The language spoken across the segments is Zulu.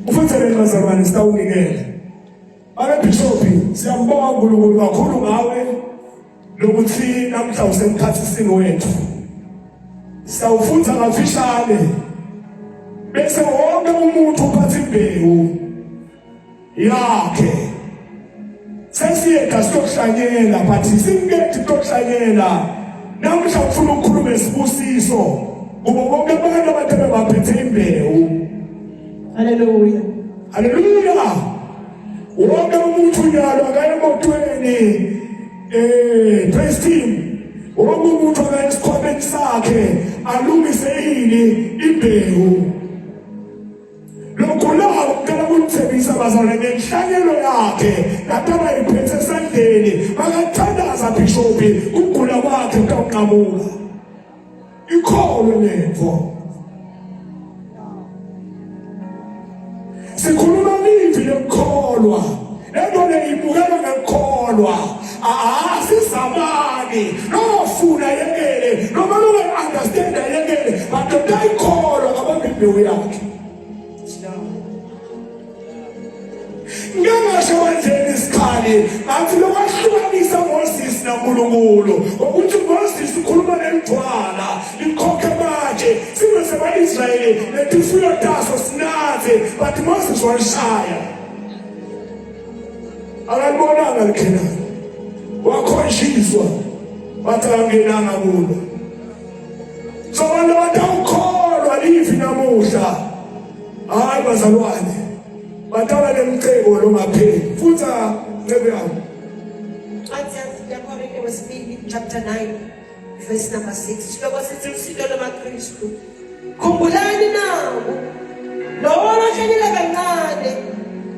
Ufundzele bazalwane sitawunikela. Ake Bishop siyambonga uNkulunkulu kakhulu ngawe lokuthi namhla usemkhathisini wethu. Sawufunda ngafishane. Bese wonke umuntu uphatha imbewu yakhe. Sesiyeka sokuhlanyela but singeke sokuhlanyela. Namhla ufuna ukukhuluma isibusiso. Kuba bonke abantu abathe baphethe imbewu. Hallelujah. Hallelujah. Wonke umuntu nyalo akayemotweni praise team. Wonke umuntu akayesikhwameni sakhe alungise yini imbewu. Lokho la ukela ukuthembisa bazalwane ngenhlanyelo yakhe nataba iphethe esandleni bakathandaza Bishop ukugula kwakhe kuqhamuka. Ikholo nemvo. Sikhuluma livi lekholwa. Lento leyibukela ngekholwa. Sisabani. Nofuna yekele. Noma lo understand yekele. But ayikholwa ngabambewu yakhe. Ngengasho wenzeni isikhali. Athi lokwahlukanisa Moses naNkulunkulu. Ukuthi Moses ukhuluma nentwala. Ikhokhe manje. Sibe sema-Israyeli. Letifuyo taso sinaze. But Moses washaya. Akalibonanga likhena. Wakhonjiswa. Bathangenanga kulo. So abantu batawukholwa livi namuhla. Hayi bazalwane. Batala lemcebo lo ngapheli. Futhi ncebe yami. Chapter 9 verse number 6. Sihloko sithi usito lamaKristu. Khumbulani nawo. Lo lohlanyela kancane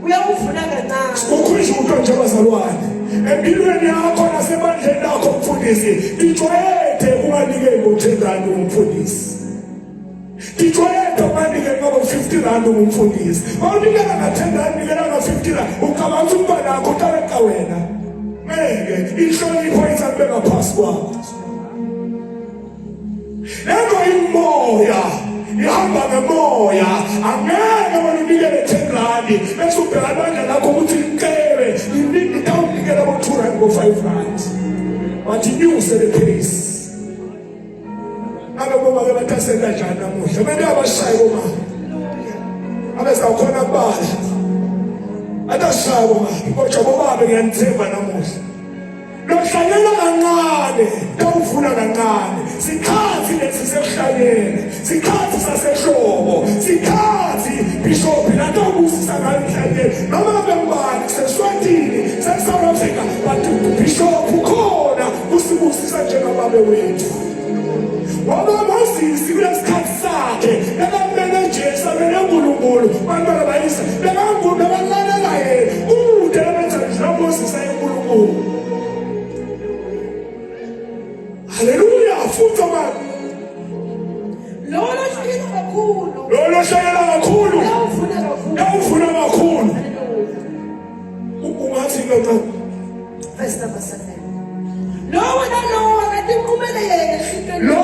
uyakuvuna kancane. Ukhulisha umuntu nje bazalwane. Empilweni yakho nasemandleni akho mfundisi. Ijwayele unganikeli ngo-10 umfundisi. Ijwayele unganikeli ngo-50 umfundisi. Awunikela nga-10 nikela nga-50 ucabanza ukuba nakho utaleka wena. Ngeke inhlonipho isabeka phasi kwakho. Lento imoya ihamba ngemoya angeke wanikele 10 bese ubheka amandla lakho ukuthi icebe ngitawunikela abo-2 ngo-5. But inyuse the pace. Abobaba ke bathasela njani namuhla bende abashayi bomama abezawukhona kubala atashayi bomama kodwa bobaba ngiyanithemba namuhla lohlanyela kancane tawuvuna kancane sikhathi lesi sekuhlanyela sikhathi sasehlobo sikhathi Bishop natawubusisa ngalihlanyela noma bembali seswatini se-South Africa but Bishop ukhona usibusisa njengababe wethu. Waba Moses kulesikhathi sakhe ekamele nje sabele uNkulunkulu bantwana bayisa bekangume balalela yena kude lebenza nje Moses ayeNkulunkulu. Hallelujah. Futhi manje Lo lohlanyela kakhulu. lo lohlanyela kakhulu yawufuna kakhulu. Ungathi ngaka Verse number 7. Lo akatinqumele yena ehlitweni. Lo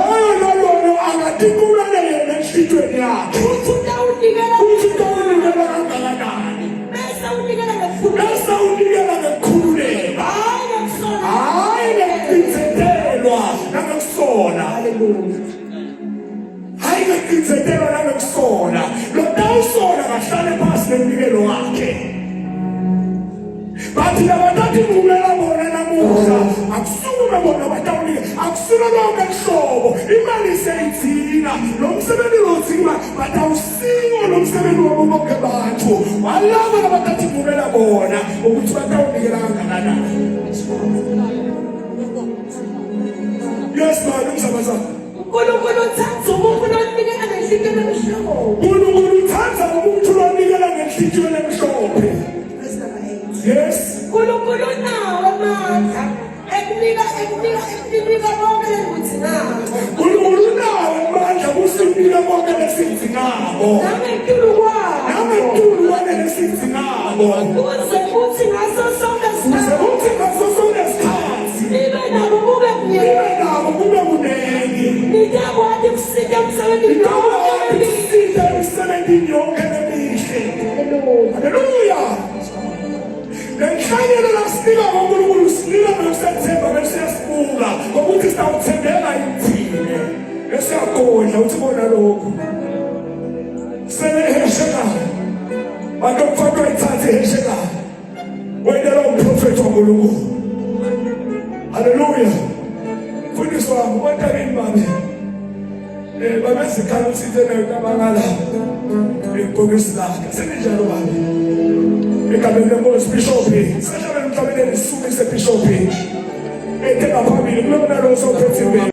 akatinqumele yena ehlitweni yakhe. Uthi utawunikela kangakanani. bese unikela kakhulu. Bese unikela ngekhululeka. Hayi ngekuthethelwa nangekusona. Hallelujah. Hayi ngekuthethelwa nangekusona. Lo tawusona kahlale phansi nemnikelo wakhe. Bathi labantu kumela bona namuhla akusume bona batawunika akusilo lonke ihlobo imali seyithina lo msebenzi lozima batawusingo lo msebenzi wabo bonke abantu walabo labantu kumela bona ukuthi batawunikela kangakanani. Yes man umsabaza uNkulunkulu uthanda umuntu onikela ngenhlitweni emhlophe. uNkulunkulu uthanda umuntu onikela ngenhlitweni emhlophe. Yes. uNkulunkulu unawo amandla ekunika konke ukuthi nawo. uNkulunkulu unawo amandla kusinika konke lesizingabo. Nangenkulu kwakhe. Nangenkulu kwakhe lesizingabo. Kuze kuthi ngaso sonke isikhathi. nibe nabo kube kunengi. Nitakwazi kusita emsebenzini yonke emihle. Uyasinika ngoNkulunkulu sinika nokusathemba bese siyasibuka ngokuthi sawuthembela imthini. Esiyagodla uthi bona lokho. Sele hesheka. Bantu mfowethu ayithathe hesheka. Wena lo prophet waNkulunkulu. Hallelujah. Fundiswa ngobantabeni babe. Babezikhala usithe nayo tabangala. Ebhokisi lakhe. Senjalo babe. Egameni lenkosi Bishop. Sashabe emhlabeni lisuku seBishop. Ethe ngaphambili kulona lo sophethe imbe.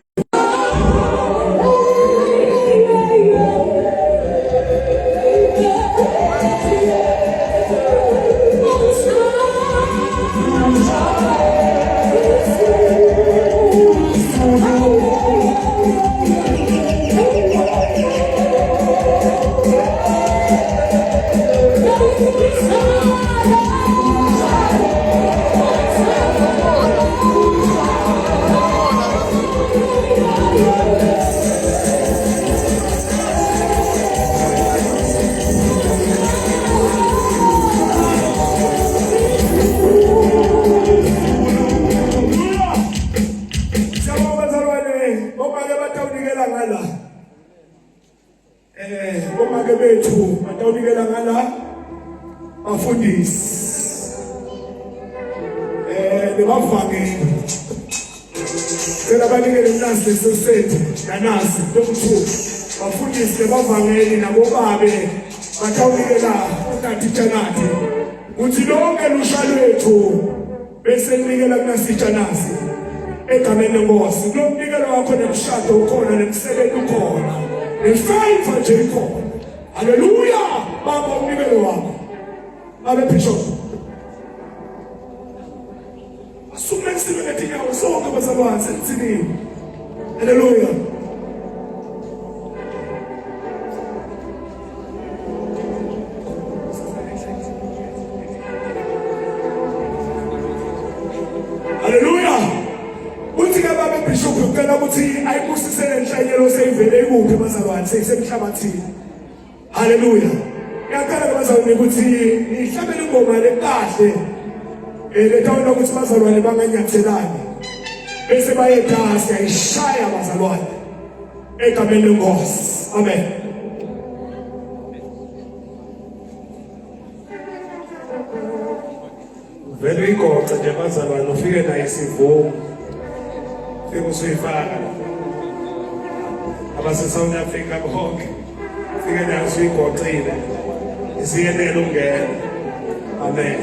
Omake bethu batawunikela ngala bafundisi lebavangeli cela banikele mnasi lesosethi nanasi ntomthu bafundisi lebavangeli nabobabe batawunikela uNatitshanati kuthi lonke lusha lwethu bese ninikela kuNasitshanasi egameni lenkosi kulomnikelo wakho nemshado ukhona nemsebenzi ukhona nefaith nje ikhona. Hallelujah. Baba umnikelo wakho. Abe Bishop. Asume ngisebenza inyawo sonke bazalwane sithini. Hallelujah. Hallelujah. Uthi ke baba Bishop ucela ukuthi ayibusisele enhlanyelo seyivele ikuphi bazalwane seyisemhlabathini. Hallelujah. Ngiyacela bazalwane ukuthi ihlabele ingoma lekahle letawona ukuthi bazalwane banganyathelani bese bayedasi ayishaya bazalwane egameni lenkosi. Amen. Vele igoca nje bazalwane ufike nayo isivumo fika usuyifaka abase-South Africa bonke fike nayo usuyigocile isiyenele ungena. Amen.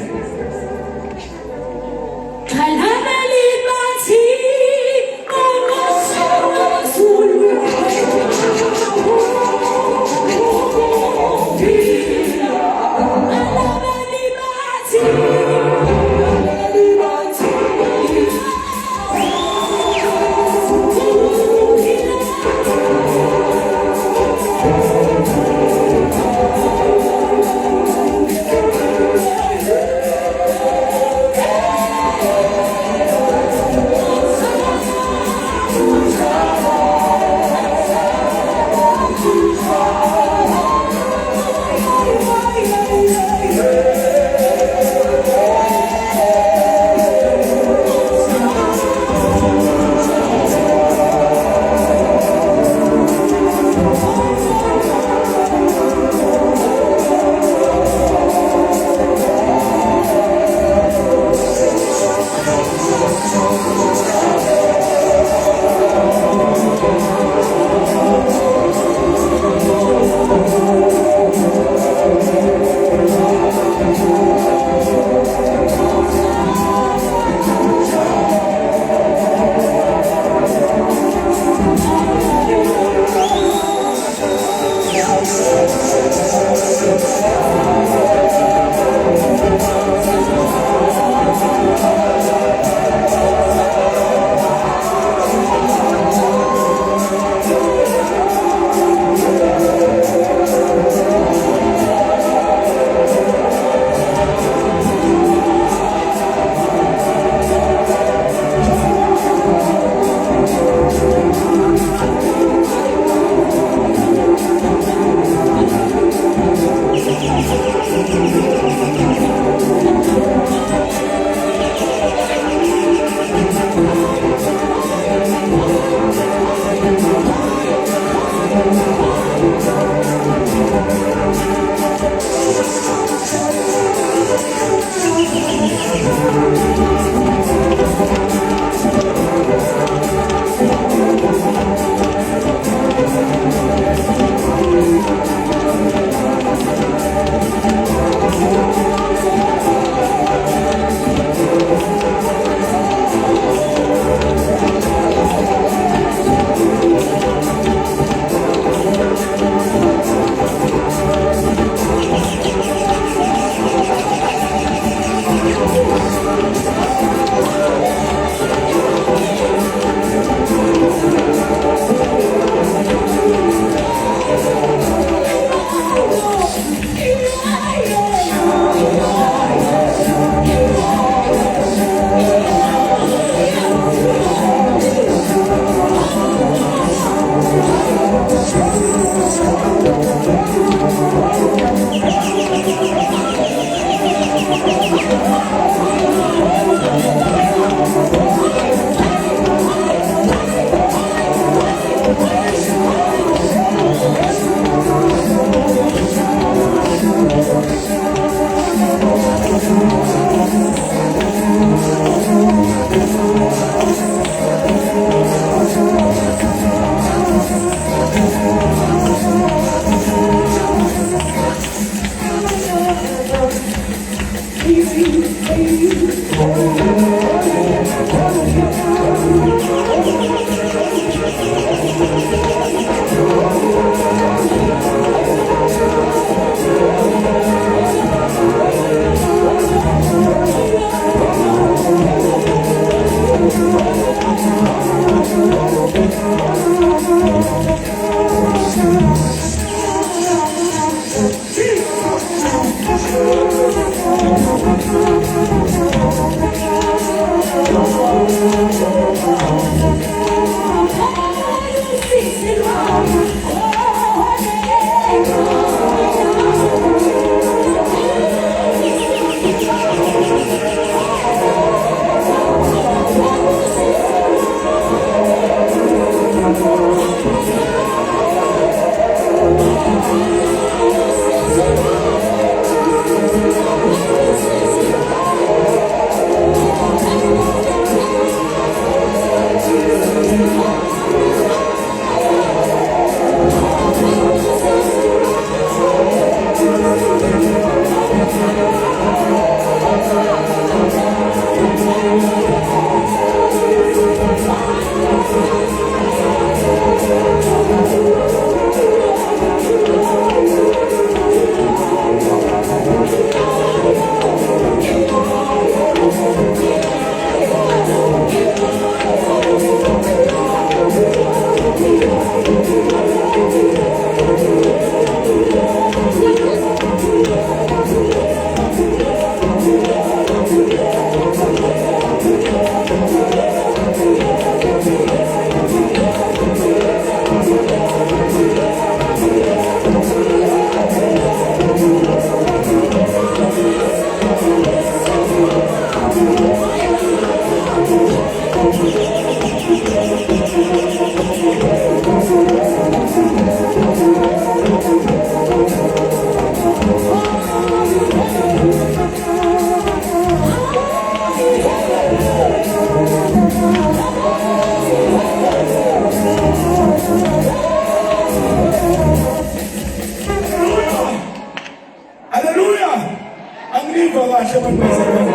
kahle abantu bazalwane.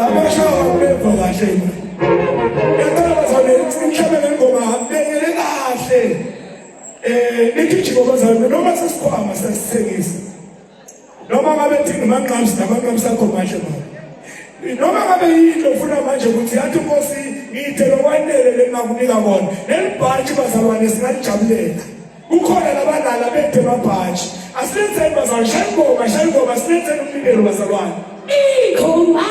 Abashawa beva kahle manje. Yacela bazalwane simhlabele ngoma bengele kahle. Nithi bazalwane noma sesikhwama sesithengisa. Noma ngabe thina manqamsi namanqamsi akho manje manje. Noma ngabe yinto ufuna manje ukuthi yathi Nkosi ngithelo kwanele lengakunika kona. Nelibhaji bazalwane singalijabulela. Kukhona labanala bethe mabhaji. Asilenzeni bazalwane shayingoma silenzeni umnikelo bazalwane. Ikhoma.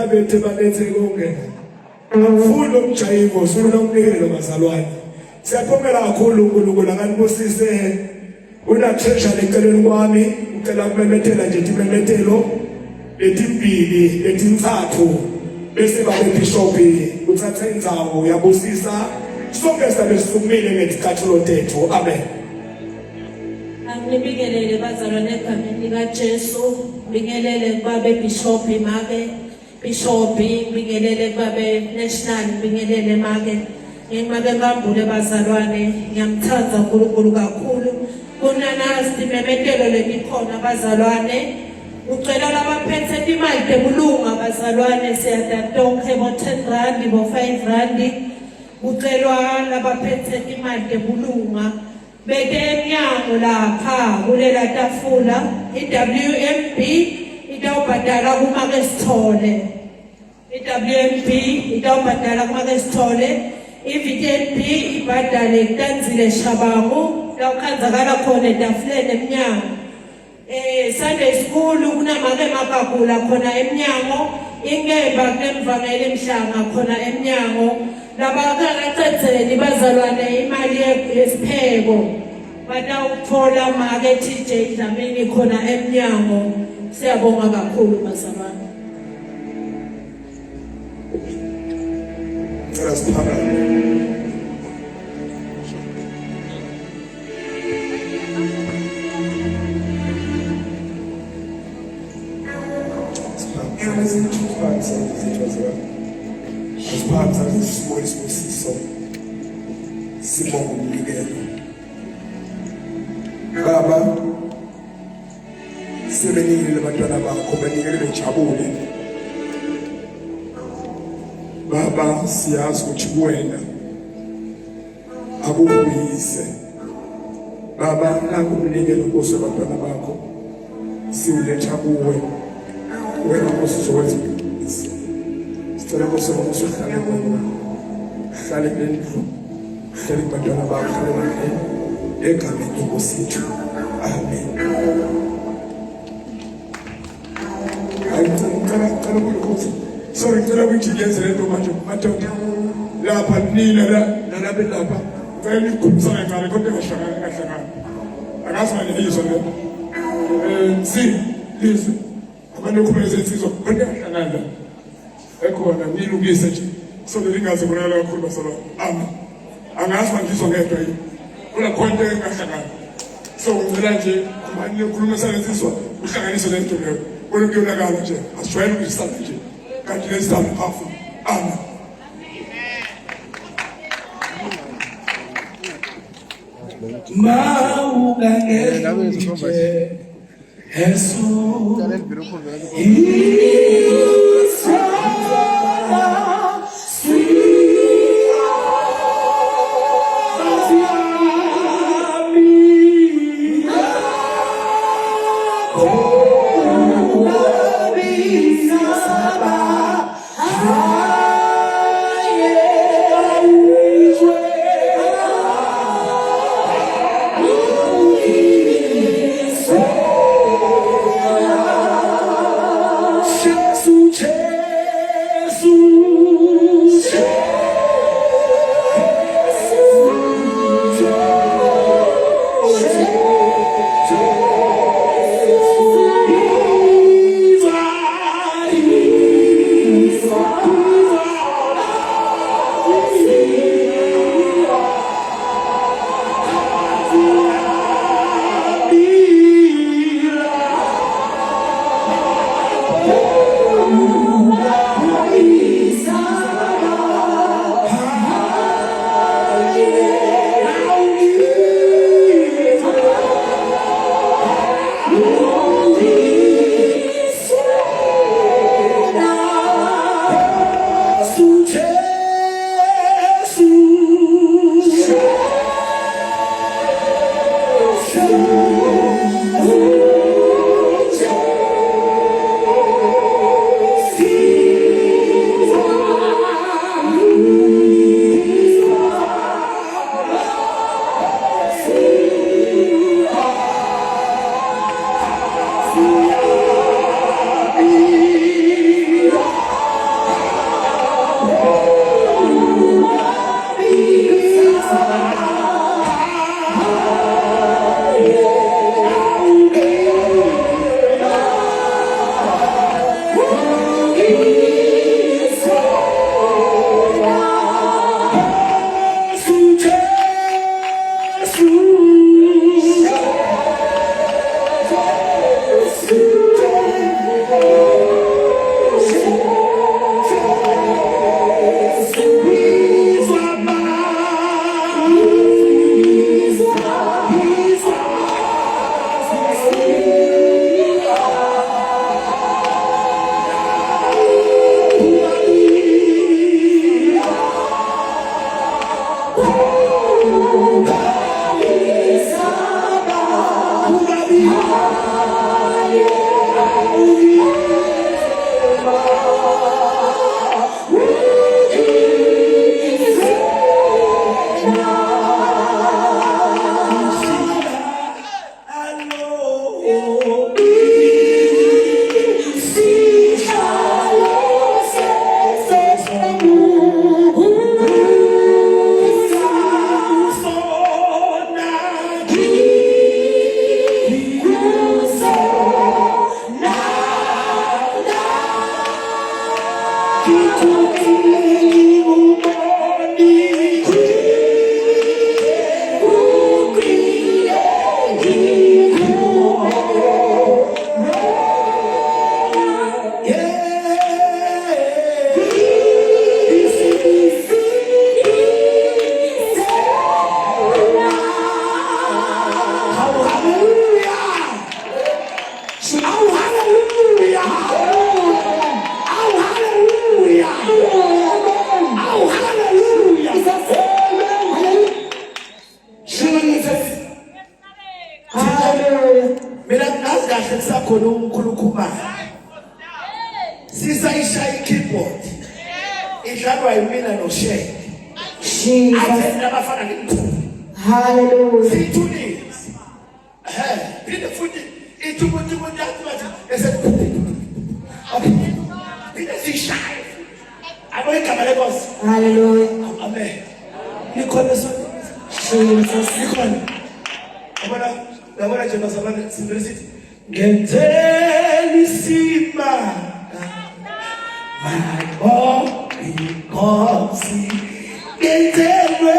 Bethe balethe konke angifuni umjayivo sifuna umnikelo bazalwane siyabongela kakhulu uNkulunkulu akanibusise una treasure leceleni kwami ucela kumemethela nje imemetelo letimbili letintsathu bese babe bishop uthatha indzawo yabusisa sonke sabe sikumile ngesikhathilo tethu amen. Angibingelele bazalwane egameni likaJesu bingelele kubabe bishop make Bishop bingelele kwabe national bingelele make ngimake ngambule bazalwane ngiyamthanza uNkulunkulu kakhulu kunana simemetelo lelikhona bazalwane ucela labaphethe imali debulunga bazalwane siyadadonke bo 10 rand bo 5 rand ucelwa labaphethe imali debulunga beke emnyango lapha kulela tafula iWMB itawubhadala kumake sithole iWMB itawubhadala kumake sithole iVTNB ibhadale kutanzile shabangu lawukhanzakala khona etafuleni emnyango Sunday school kunamake makagula khona emnyango ingemba kunemvangeli emhlanga khona emnyango labakaqedzeli bazalwane imali yesipheko batawuthola make TJ Dlamini khona emnyango siyabonga kakhulu bazalwane. Baba sebenikele abantwana bakho benikele bejabule Baba siyazi ukuthi kuwena akubuyise Baba nakunikele Nkosi abantwana bakho siuletha kuwe wena Nkosi uzokwenza sicela Nkosi ukuthi uhlale kuwe hlale endlu hlale kubantwana bakho hlale egameni leNkosi yethu amen. Ngicela ukuthi sorry ngicela ukuthi ngiyenze lento manje madoda lapha nina nalapha lapha ngicela nikukhuphisane ngale kodwa engahlangana akazi manje izwe lento lizwe abantu okhuleza insizwa kodwa engahlangana ekhona nilungise nje so lingaze kunala kakhulu basala amen angazi manje izwe ngedwa yini kuna khonto engahlangana so ngicela nje manje ukhulumisana insizwa uhlanganise lento leyo kuyonakala nje asijwayele ukuyisana nje kanti lesizathu phafu amen. Maugange Yesu Baba sisayishaya i-keyboard idlalwa yimina noShane Jesus. athenda abafana ngimthuni Hallelujah. siyithulile phinde futhi ithukutuku yathi bathi bese phinde sishaya abo igama lenkosi Hallelujah. amen likhona sonke Jesus. likhona yabona nje bazalwane sivele sithi ngenzela isimanga mabo inkosi ngenzelwe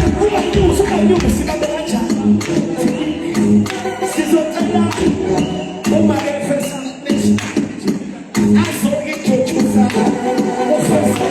Ukanyusa sibabe kanjani. Sizocela uma efesa azokithuthuzela ufesa.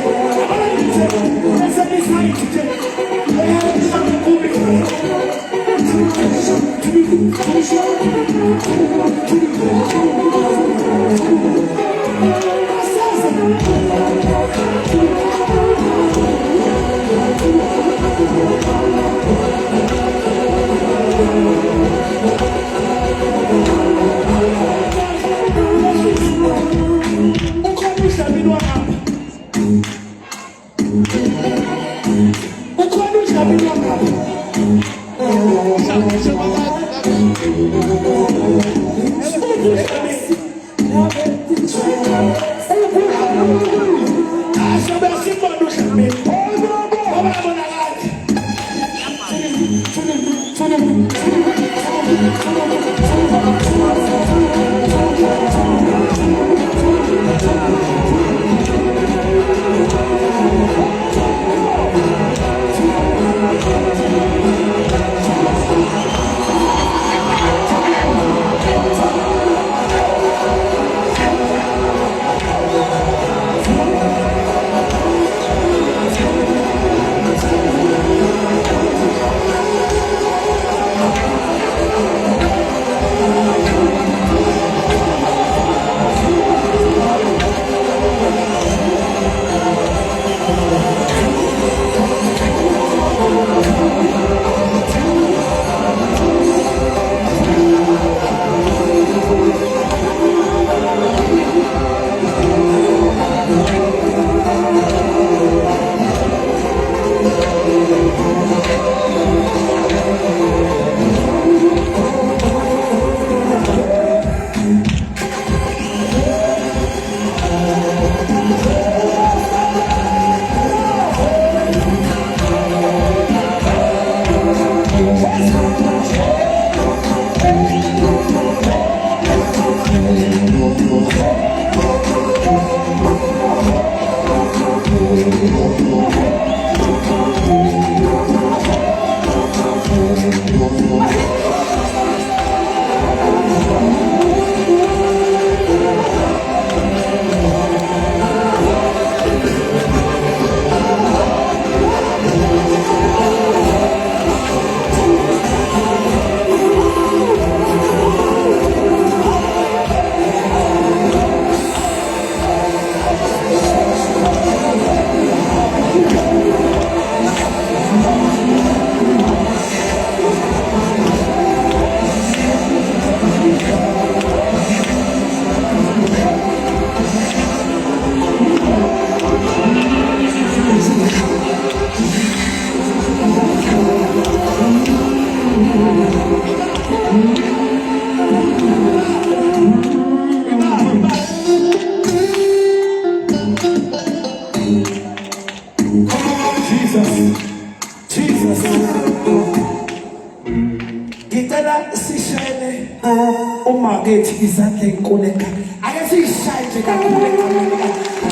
Umagethi izandla enkulu ekhaya. Ake siyishaye nje kakhulu ekhaya.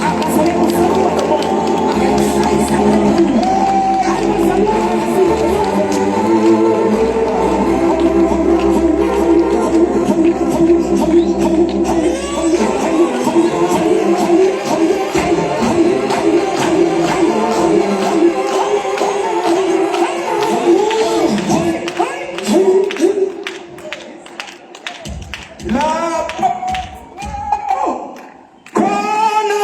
Abazali kusaba ake siyishaye izandla. Khona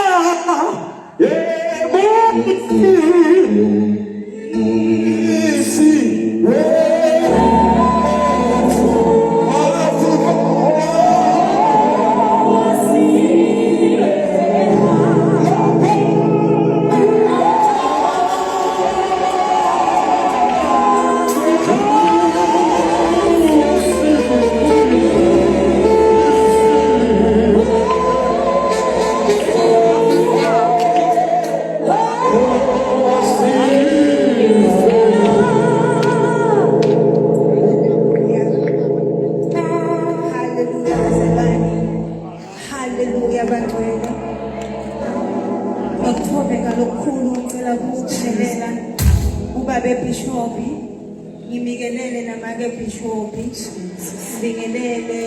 ngibingelele namake bishop, ngibingelele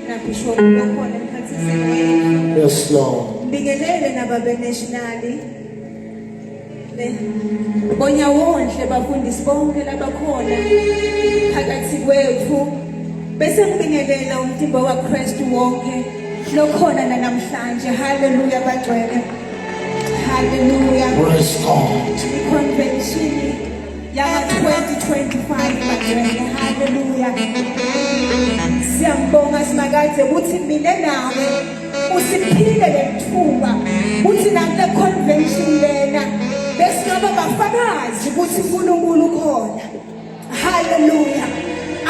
na bishop lokhona emkhathini. Yes, Lord. Ngibingelele nababe nationally. Bonya wonke bafundisi bonke labakhona phakathi kwethu. Bese ngibingelela umthimba waKristu wonke lokhona namhlanje. Hallelujah bagcwele. Hallelujah. Praise God. Convention yama 2025 bagcwele. Hallelujah. Siyambonga simakade ukuthi mina nawe usiphile lethuba ukuthi nakule convention lena besingaba bafakazi ukuthi uNkulunkulu ukhona. Hallelujah.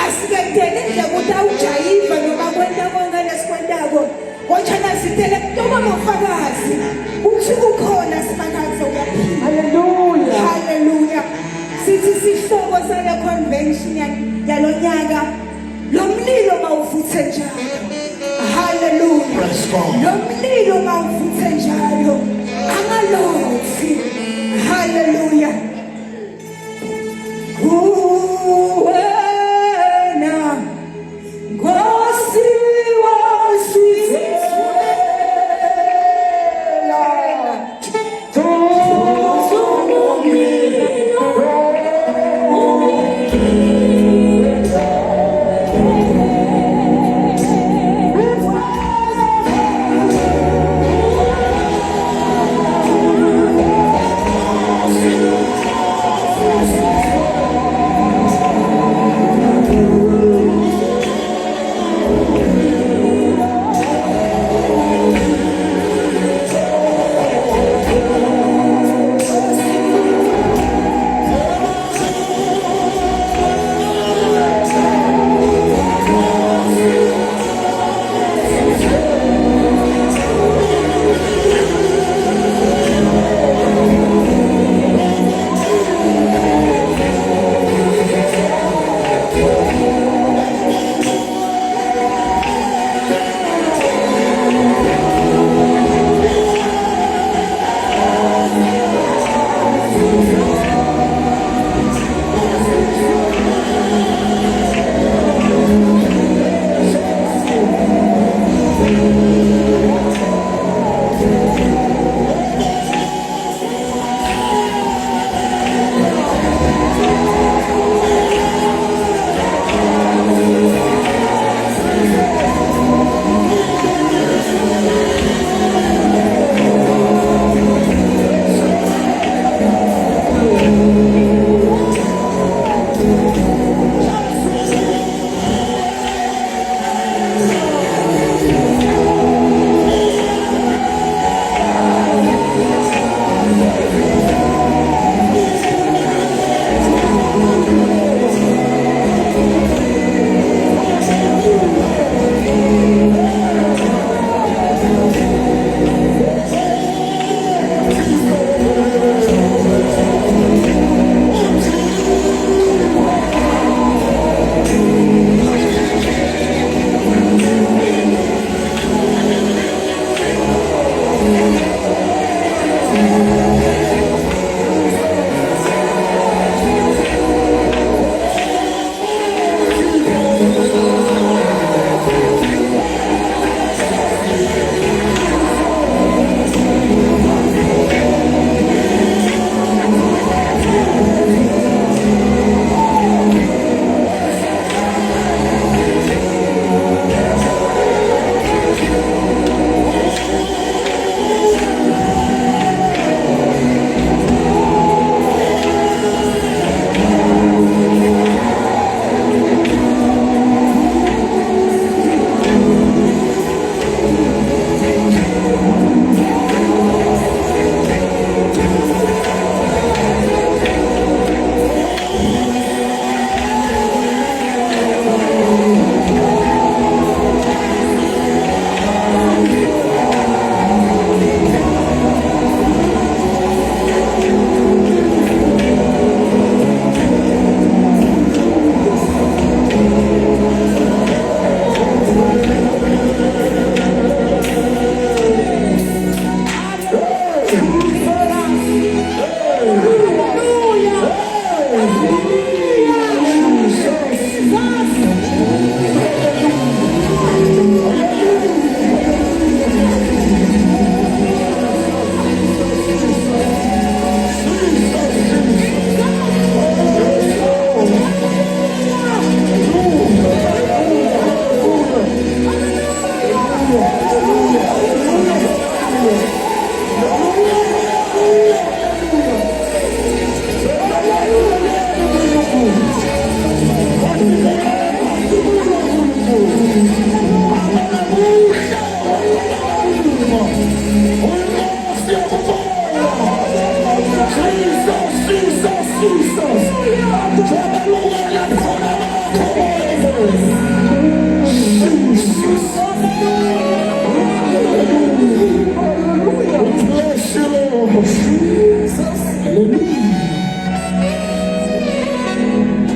Asikendele nje ukuthi awujayiva noma kwenta konke lesikwentako kodwa sitele kutoba bafakazi ukuthi ukhona simakade uyaphila. Hallelujah. Hallelujah. Sithi sihloko sale convention yalonyaka lomlilo mawufuthe njalo. Hallelujah. Praise God. Lomlilo mawufuthe njalo angalothi. Hallelujah. Uwena Nkosi wasizela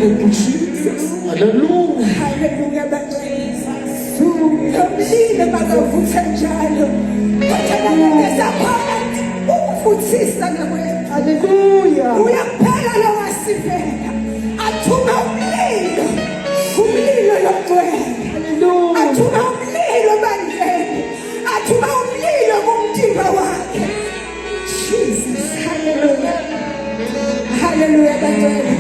Hallelujah. Hallelujah, Lomlilo bakavutha njalo. Kodwa ukuvuthisa ngakwethu. Hallelujah. Uyaphela lo wasivela. Athuma umlilo. Umlilo logcwele. Hallelujah. Athuma umlilo bandleni. Athuma umlilo kumtimba wakhe. Jesus, hallelujah. Hallelujah, bandleni.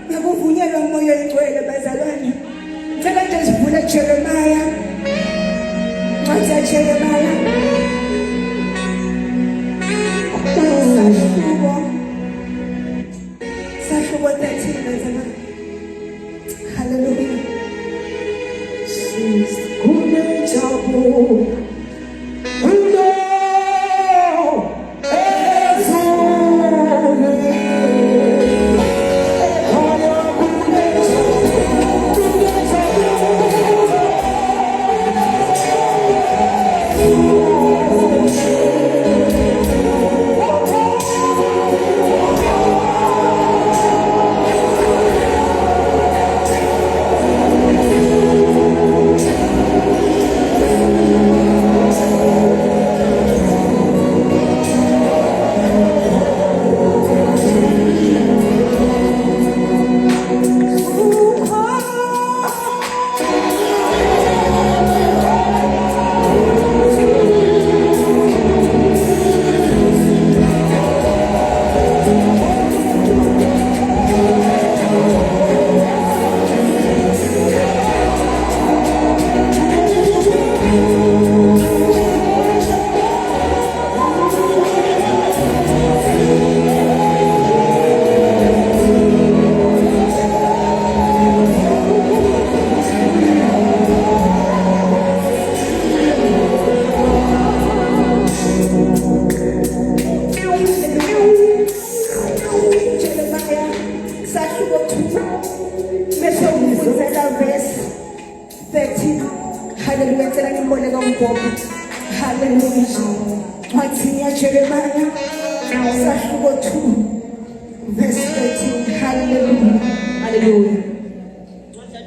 Ngiyakuvunyelwa umoya oyingcwele bazalwane. Ngicela nje sivule Jeremiah. Ncwadi ya Jeremiah. Sahluko 13 bazalwane. Hallelujah. Kunenjabulo.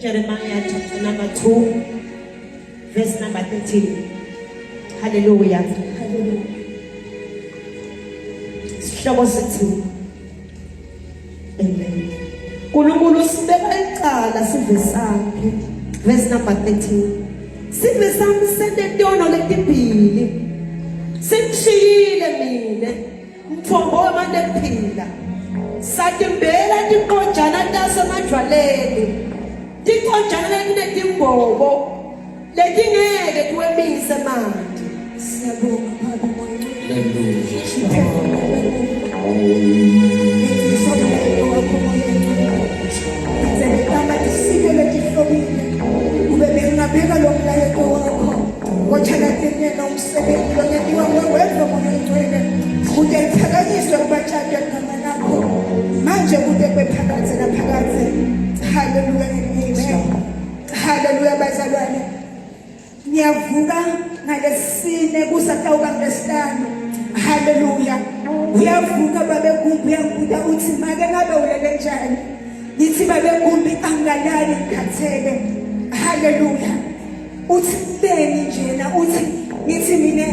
Jeremiah chapter number 2 verse number 13. Hallelujah. Hallelujah. Sihloko sithi amen. Nkulunkulu sibeka icala sivesaphi verse number 13. Sivesaphi sententono letibili. Simshiyile mina mthombo wabantu ephila. Satimbela tiqojana tasemadlwaleni. Tiqojana letinezimbobo letingeke kuwemise manje. Siyabonga Baba moya. Ubebengabheka lo mlayeto wakho. Ngothana tenena umsebenzi lonyenziwa ngowedwa moya ngcwele. Kude iphakanyiswe kubatshati ngama nakho. Manje kude kwephakathi naphakathi. Hallelujah. Amen. Hallelujah bazalwane. Ngiyavuka ngalesine kusatawuka ngesihlanu. Hallelujah. Uyavuka babe kumbi yanguda uthi make ngabe ulele njani. Nithi babe kumbi angalali ngikhathele. Hallelujah. Uthi beni njena uthi nithi mina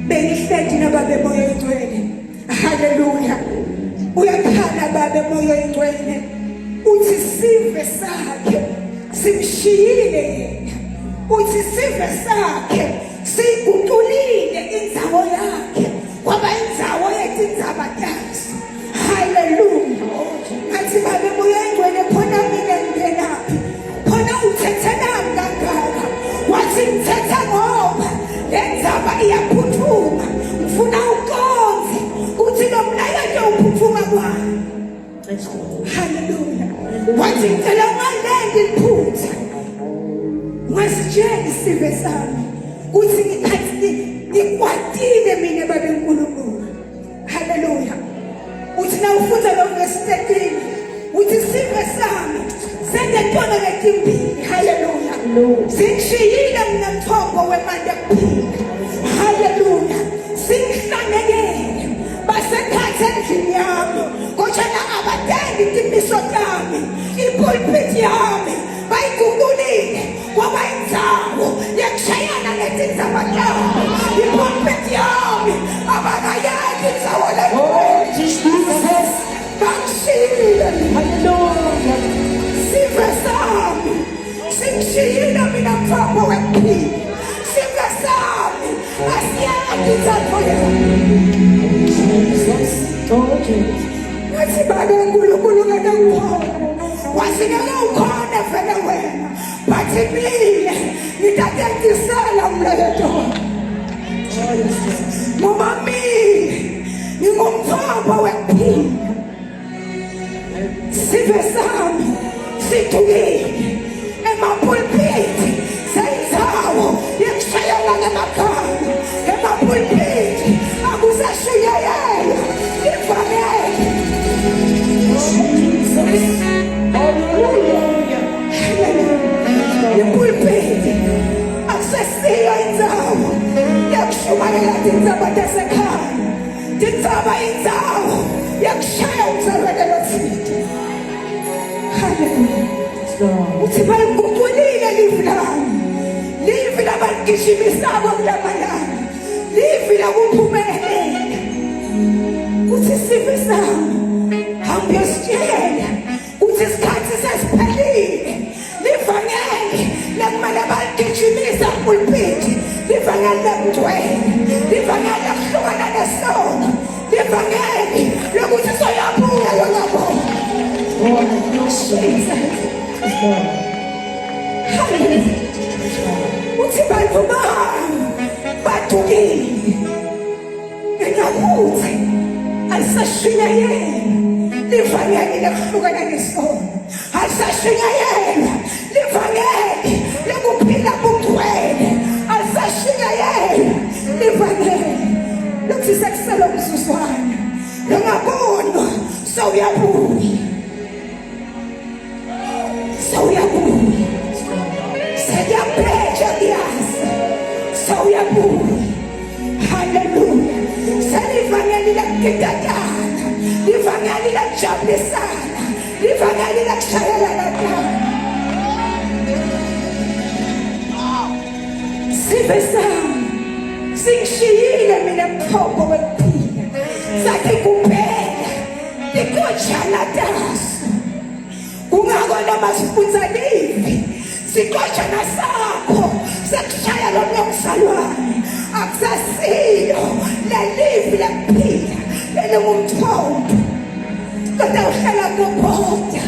bengihledi nababe moya ngcwele. Hallelujah. Uyakhala babe moya ngcwele. Uthi sive sakhe simshiyile yena. Uthi sive sakhe siguqulile indzawo yakhe kwaba indzawo yethu indzaba yakhe. Hallelujah. Athi babe moya ngcwele khona mina ngenaphi khona uthethelanga kangaka wathi ngithetha ngoba lendaba iyaphuthuma ngifuna ukonze uthi lo mlayeto uphuthuma kwami. Hallelujah. Wathi ngicela ungalende iphutha ngasitshela isive sami uthi ngikwatile mina babe nkulunkulu. Hallelujah. Uthi na ufunda lo verse 13 uthi isive sami sententona letimbili. Hallelujah. Singishiyile mina mthombo wemali yokuphila. Hallelujah. Singihlanekele basekhathe endlini yami. Ngiyotshela abathengi intimiso yami, ipulpit yami bayigugulile kwaba indzawo yokushayana netindzaba yabo. Ipulpit yami abakayeki indzawo le Jesus. bangishiyile. Hallelujah. Sive sami singishiyile mina mfambo wekuphila. Sive sami asiyeki inzatho yami. Jesus. Oh, Jesus. Ngathi baba uNkulunkulu ngeke ukhona, wasingeke ukhona vele wena, bathi mina ngitatengisela umleto ngoba mina ngingumthombo wekuphila. Sive sami sithukile emapulpiti seyindzawo yokushayana ngemagama. Emapulpiti akusashiyayela ivangeli. Ipulpiti akusesiyo indzawo yokushumayela tindzaba tasekhaya. Tindzaba indzawo yokushaya umzabelelo thina. Hallelujah. Uthi baligugulile livi lami, livi labaligijimisayo kulamalanga, livi lakuphumelela. Uthi sive sami hambe uyositshela uthi isikhathi sesiphelile. Livangeli lekumele baligijimisa ipulpiti, livangeli lemgcwele, livangeli lokuhlukana nesono, livangeli lokuthi soyabuya yonabona. Uthi bantu bami badukile ngenyakuthi alisashinyayela livangeli lokuhlukana nesono, alisashinyayela livangeli lokuphila bugcwele, alisashinyayela livangeli lokuthi sekusele umzuzwana longabonwa sawuyabuya. Sawuyabuya, seyapheja ngiyazi, sawuyabuya. Hallelujah. Selivangeli lakugidanyana, livangeli lakujabulisana, livangeli lakushayelana ndaba. Sive sami singishiyile mina mthombo wekuphila. Sathi kuphela tikojana taso. Kungako noma sifunza livi sikojana sakho sekushaya lo mlomsalwane akusasiyo lelivi lakuphila elingumthombo kodwa uhlala kokhoda.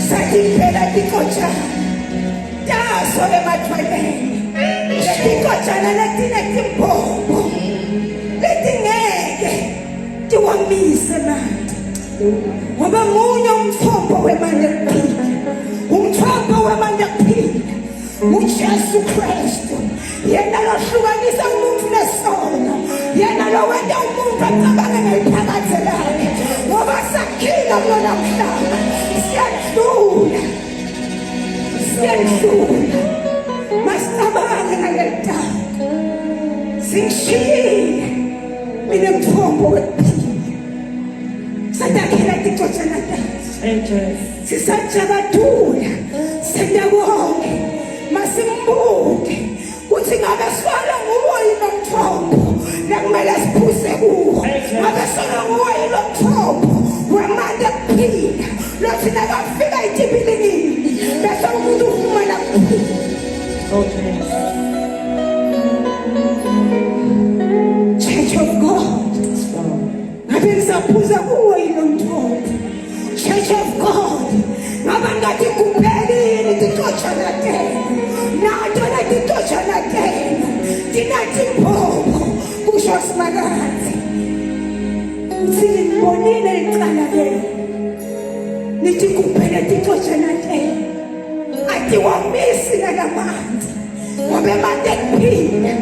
Sathi phela tikojana taso emathwaleni, tikojana letinetimbombo letingeke tiwamise manje ngoba munye umthombo wemali ekuphila, umthombo wemali ekuphila uJesu Kristu. Yena lohlukanisa umuntu nesono, yena lowenza umuntu acabange ngeliphakathi lakhe ngoba sakhile kulona mhlaba. Siyadlula, siyadlula masicabange ngaleli daba. Singishiyile mina mthombo wekuphila, sadakhela ticojana tazo, sisajabadula sendawonke. Masimbuke kuthi ngabe sona nguwo yilo mthombo lekumele siphuse kuwo, ngabe sona nguwo yilo mthombo wemali ekuphila lothi nakafika itibilingini bese umuntu ufumana kuphila. Church of God, ngabe ngisaphuza kuwo yilo mthombo. Church of God, ngabe ngathi kuphelile ticojana tena, nato letitojana tena tinatimbombo kusho simakazi. Uthi ngibonile licala lelo nithi kuphela ticojana tena atiwamisi nalamanzi ngoba emanti ekuphila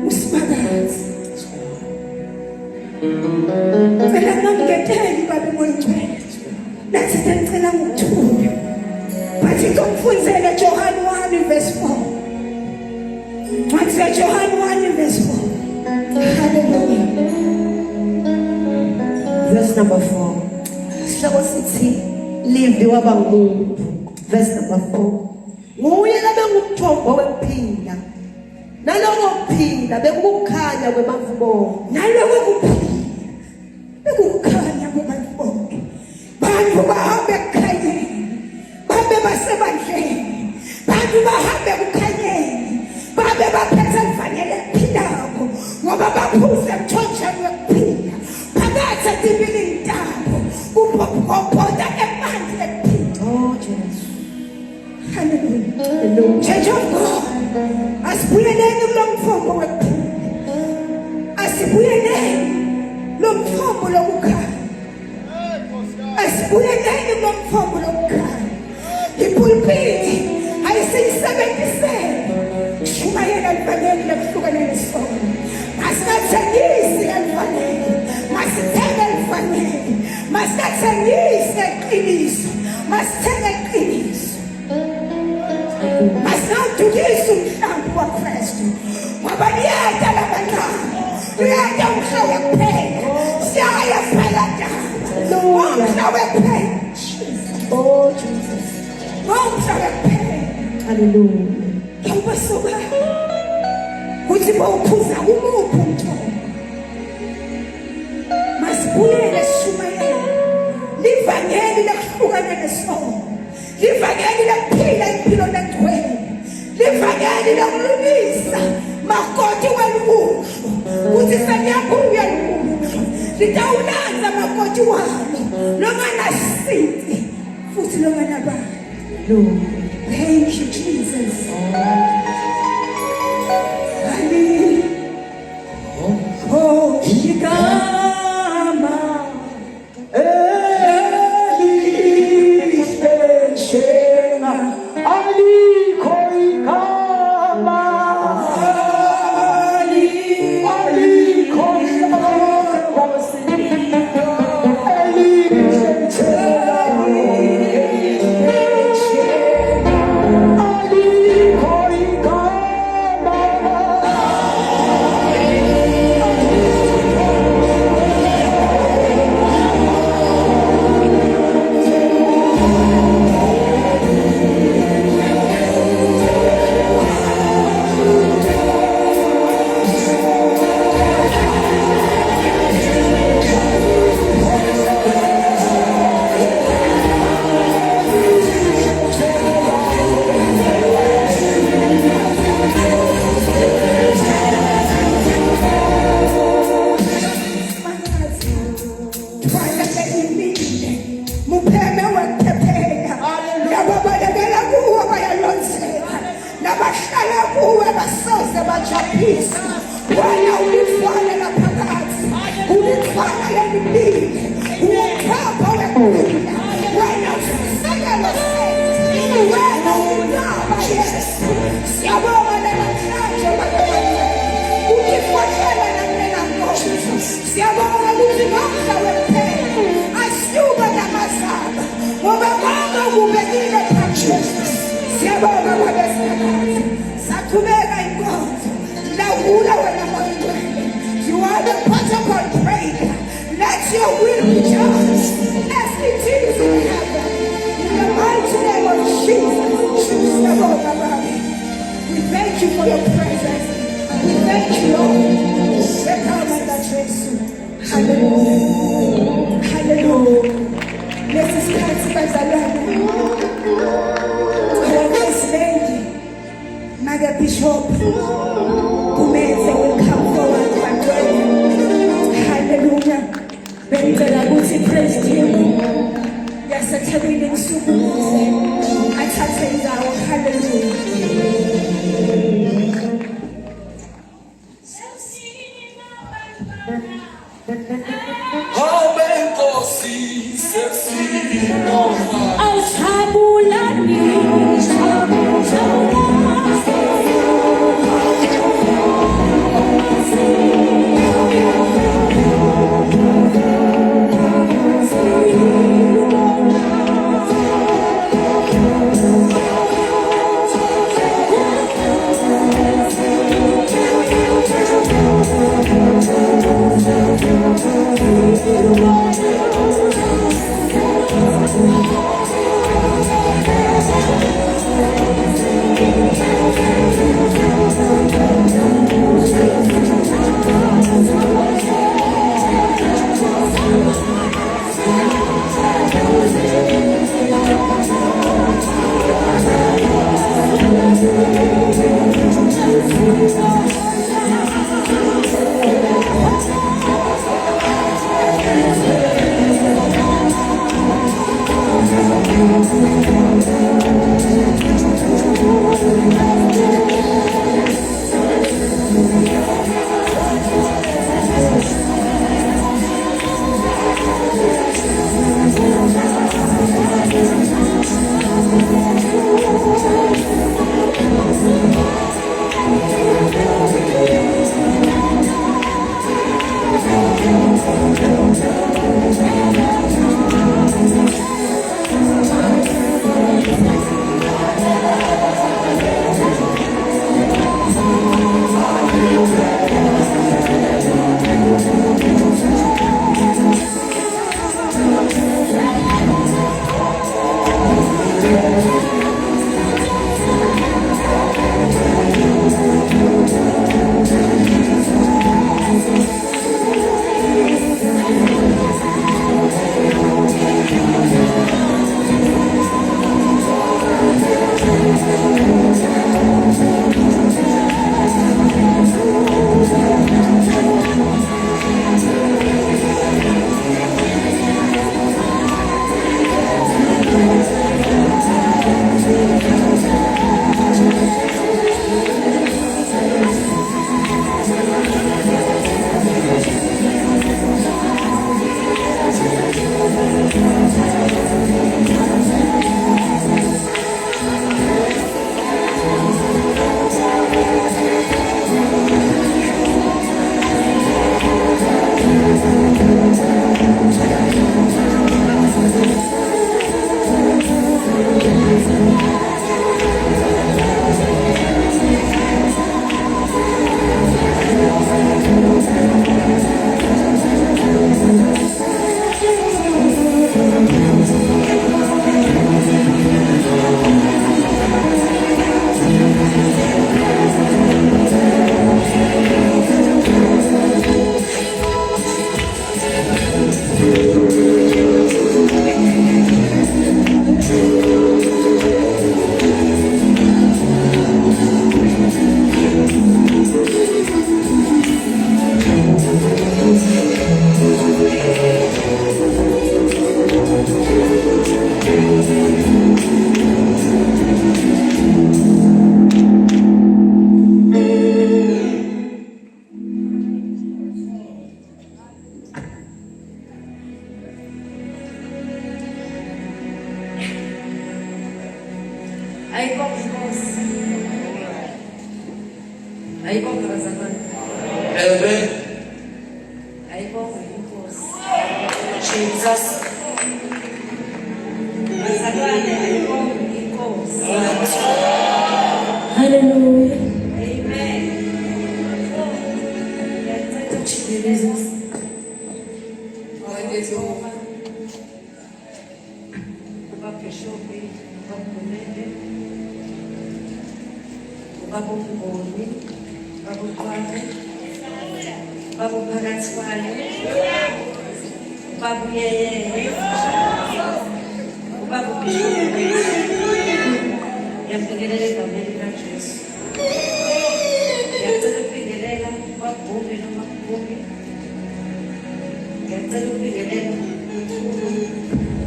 usimakazi. Cela ngangigetheli babe ngoyigcwele nathi sengicela ngokuthunya bathi ngomfunzele John 1 verse 4. John 1 verse 4. Hallelujah. Verse number 4. Sihloko sithi Live wabangumuntu. Verse number 4. nguye labengumthombo wempila. Naloko kuphila bekukukhanya kwemavubongo. Naloko kuphila bekukukhanya kwabantu bonke. Bantu bahambe ekukhanyeni, babe basebandleni, bantu bahambe ekukhanyeni, babe baphethe kufanele kuphilako ngoba baphuze emthonjeni wokuphila phakathi etibilini tabo kuphophophoda emanzi ekuphila. Oh Jesus. Hallelujah. Church of God, asibuyeleni kulo mthombo wokuphila, asibuyeleni lo mthombo lokukhanya, asibuyeleni kulo mthombo lokukhanya. Ipulpiti ayisiyisebenzisele shumayela lifanele lokuhlukana nesono. Masikathengisi elifanele, masithenge elifanele, masikathengise iqiniso, masithenge iqiniso. Masingadukisi umhlambi waKristu ngoba liyada labancane, liyada umhlaba kuphela, siyaya phela daba umhlaba kuphela. Oh Jesus. Umhlaba kuphela. Hallelujah. Yawubasuka kuthi bawuphuza umuphi umthombo. Masibuyele sishumayele livangeli lokuhlukana nesono, livangeli lokuphila impilo engcwele, livangeli lokulungisa makoti walukuhlu kuthi seliyabuya lukuhlu litawulanza makoti walo longanasici futhi longanabani. Lord. Thank you, Jesus. Hallelujah. Oh, igama elisheshena alikho igama, alikho inkosi elisheshena alikho igama. Siyabonga ukuthi ngomhla wekuphela asiyuba namazaba ngoba konke kubekile phambili. Siyabonga kwabesikhathi saqhubeka inkonzo lawula wena moyingcwele. You are the protocol breaker. Let your will be done as it is in heaven. In the mighty name of Jesus. Siyabonga Baba. We thank you for your presence. We thank you, Lord. Hallelujah. Hallelujah. Lesikhathi bazalwane. Our first lady, Mother Bishop, kumeze welcome forward bantwana. Hallelujah. Bengicela ukuthi praise team yaseThekwini ngisukumise athathe indawo. Hallelujah. Amen. Ayibonge inkosi. Jesus. Bazalwane ayibonge inkosi. Hallelujah. Amen. Ngiyacela Jesus. Wayezoma. Ubabhishophi, ubabhulele. Ubabungoni, ubabuqwane. Ubabuphakathi kwayo. Ubabuyeyeye. Ubabubhishophi. Ngiyabingelela egameni likaJesu. Ngiyacela ukubingelela ubabhumi noma ubhumi. Ngiyacela ukubingelela umkhulu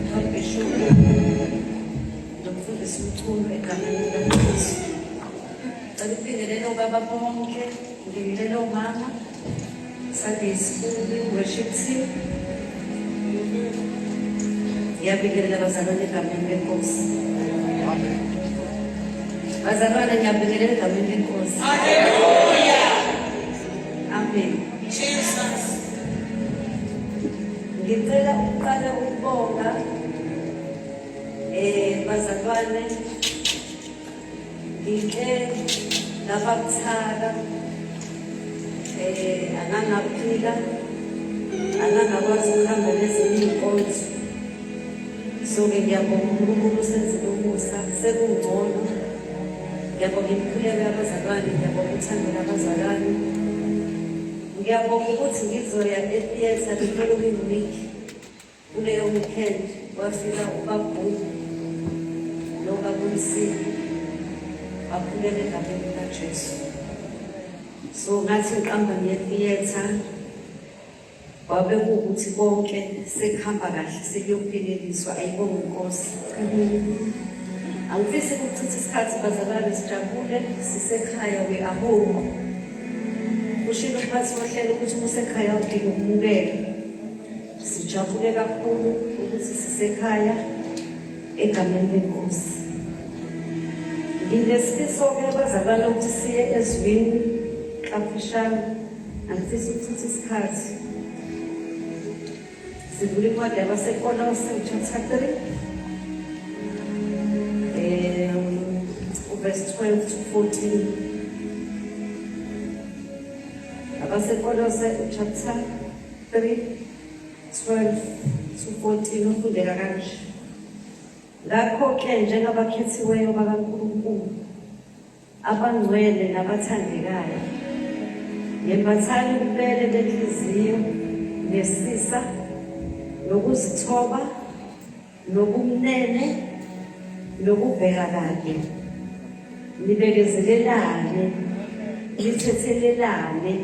ubabhishophi nomfundisi umkhulu egameni likaJesu. Ngicela ukubingelela obaba bonke, ngibingelela omama, Sunday school, worship team. Ngiyabingelela abazalwane egameni lenkosi. Bazalwane ngiyabingelela egameni lenkosi. Hallelujah. Amen. Jesus. Ngicela ukuqala ukubonga bazalwane ngike nabakuthaka angangaphila angangakwazi ukuhamba nezinye iy'nkonzo. So-ke ngiyabonga uNkulunkulu usenzile umusa sekungcono. Ngiyabonga imikhuleko yabazalwane, ngiyabonga uthando lwabazalwane. Ngiyabonga ukuthi ngizoya etheatre the following week. Kuleyo weekend wafika ubabhulu nobabulisile baphulele egameni likaJesu. So ngathi ngiqamba ngetheatre wabe kuwukuthi konke sekuhamba kahle sekuyophileliswa. Ayibonge inkosi. Angifisi ukuchitha isikhathi bazalwane, sijabule sisekhaya, we are home. Kushilo umphathi wohlelo ukuthi umusekhaya udinga ukumukela. Sijabule kakhulu ukuthi sisekhaya egameni lenkosi. Nginesifiso-ke abazalwane ukuthi siye ezwini kafushane. Angifisi ukuchitha isikhathi. Sivule incwadi yabaseKolose chapter 3, verse 12 to 14. AbaseKolose chapter 3, 12 to 14 ufundeka kanje. Ngakho-ke njengabakhethiweyo bakaNkulunkulu abangcwele nabathandekayo, yembathani ububele benhliziyo nesisa nokuzithoba nobumnene nokubheka kade. Nibekezelelane, nithethelelane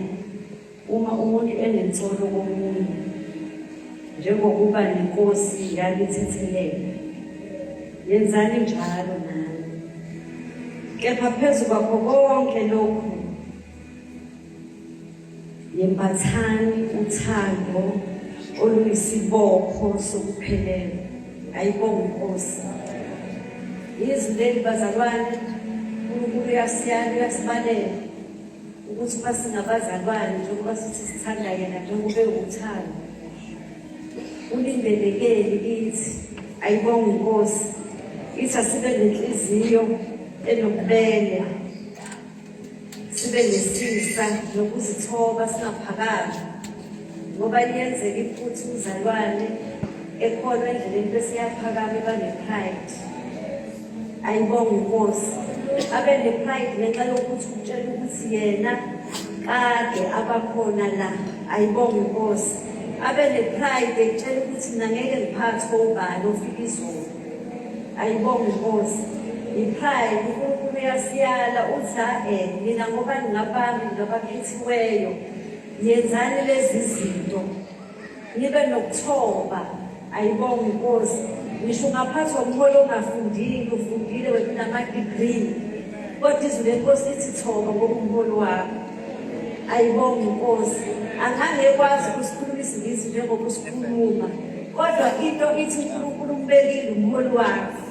uma umuntu enensolo komunye, njengokuba nenkosi yalithethelela. Yenzani njalo nani. Kepha phezu kwakho konke lokhu, yembathani uthando oluyisibopho sokuphelela. Ayibonge inkosi. Izwi leli bazalwane, uNkulunkulu uyasibalela ukuthi masingabazalwane njengoba sithi sithanda yena njengoba ewuthando. Ulindelekeli kithi. Ayibonge inkosi. Ithi asibe nenhliziyo enobubele, sibe nesisa nokuzithoba singaphakami, ngoba liyenzeka iphutha umzalwane ekholwa endleleni bese iyaphakama bane-pride. Ayibonge inkosi. Abe ne-pride ngenxa yokuthi ukutshela ukuthi yena kade abakhona la. Ayibonge inkosi. Abe ne-pride ekutshela ukuthi mina ngeke ngiphathwe ubani ofika izolo. Ayibonge inkosi. I-pride uNkulunkulu uyasiyala uthi mina ngoba ngingabami ngabakhethiweyo, yenzani lezi zinto nibe nokuthoba. Ayibonge inkosi. Ngisho ungaphathwa umholo ongafundile, ufundile wenama-degree, kodwa izwi lenkosi lithi thoba ngoba umholo wakho. Ayibonge inkosi. Angangekwazi ukusikhuluma isingisi njengoba usikhuluma, kodwa into ithi uNkulunkulu umbekile umholi wakho.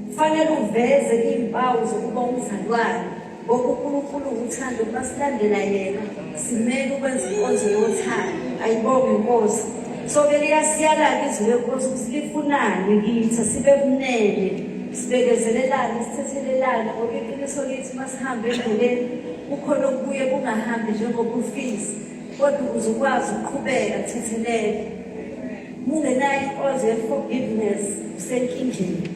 Kufanele uveze iy'mpawu zokuba umzalwane. ngoba uNkulunkulu uthando masilandela yena simele ukwenza inkonzo yothando. Ayibonge Nkosi. So-ke liyasiyala-ke izwi lenkosi ukuthi lifunani kithi sibe bunene sibekezelelane sithethelelane ngoba iqiniso lithi masihambe endleleni kukhona okubuye kungahambi njengoba ufisa kodwa ukuze ukwazi ukuqhubeka thethelele. Mungenayo inkonzo ye-forgiveness usenkingeni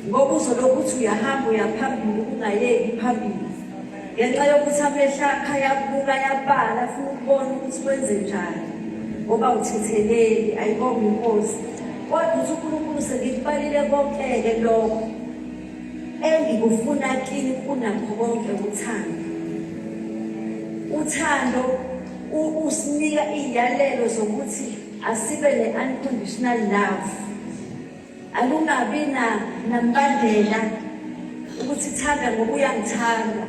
ngoba uzoloku uthi uyahamba uyaphambili ungayeki phambili ngenxa yokuthi amehlo akho ayabuka ayabala afuna ukubona ukuthi wenze njani ngoba uthetheleli. Ayibonge Inkosi. Kodwa uthi uNkulunkulu sengikubalile konke-ke lokho engikufuna kini kunakho konke uthando. Uthando usinika iy'yalelo zokuthi asibe ne-unconditional love. Alungabi nambandela ukuthi thanda ngoba uyangithanda.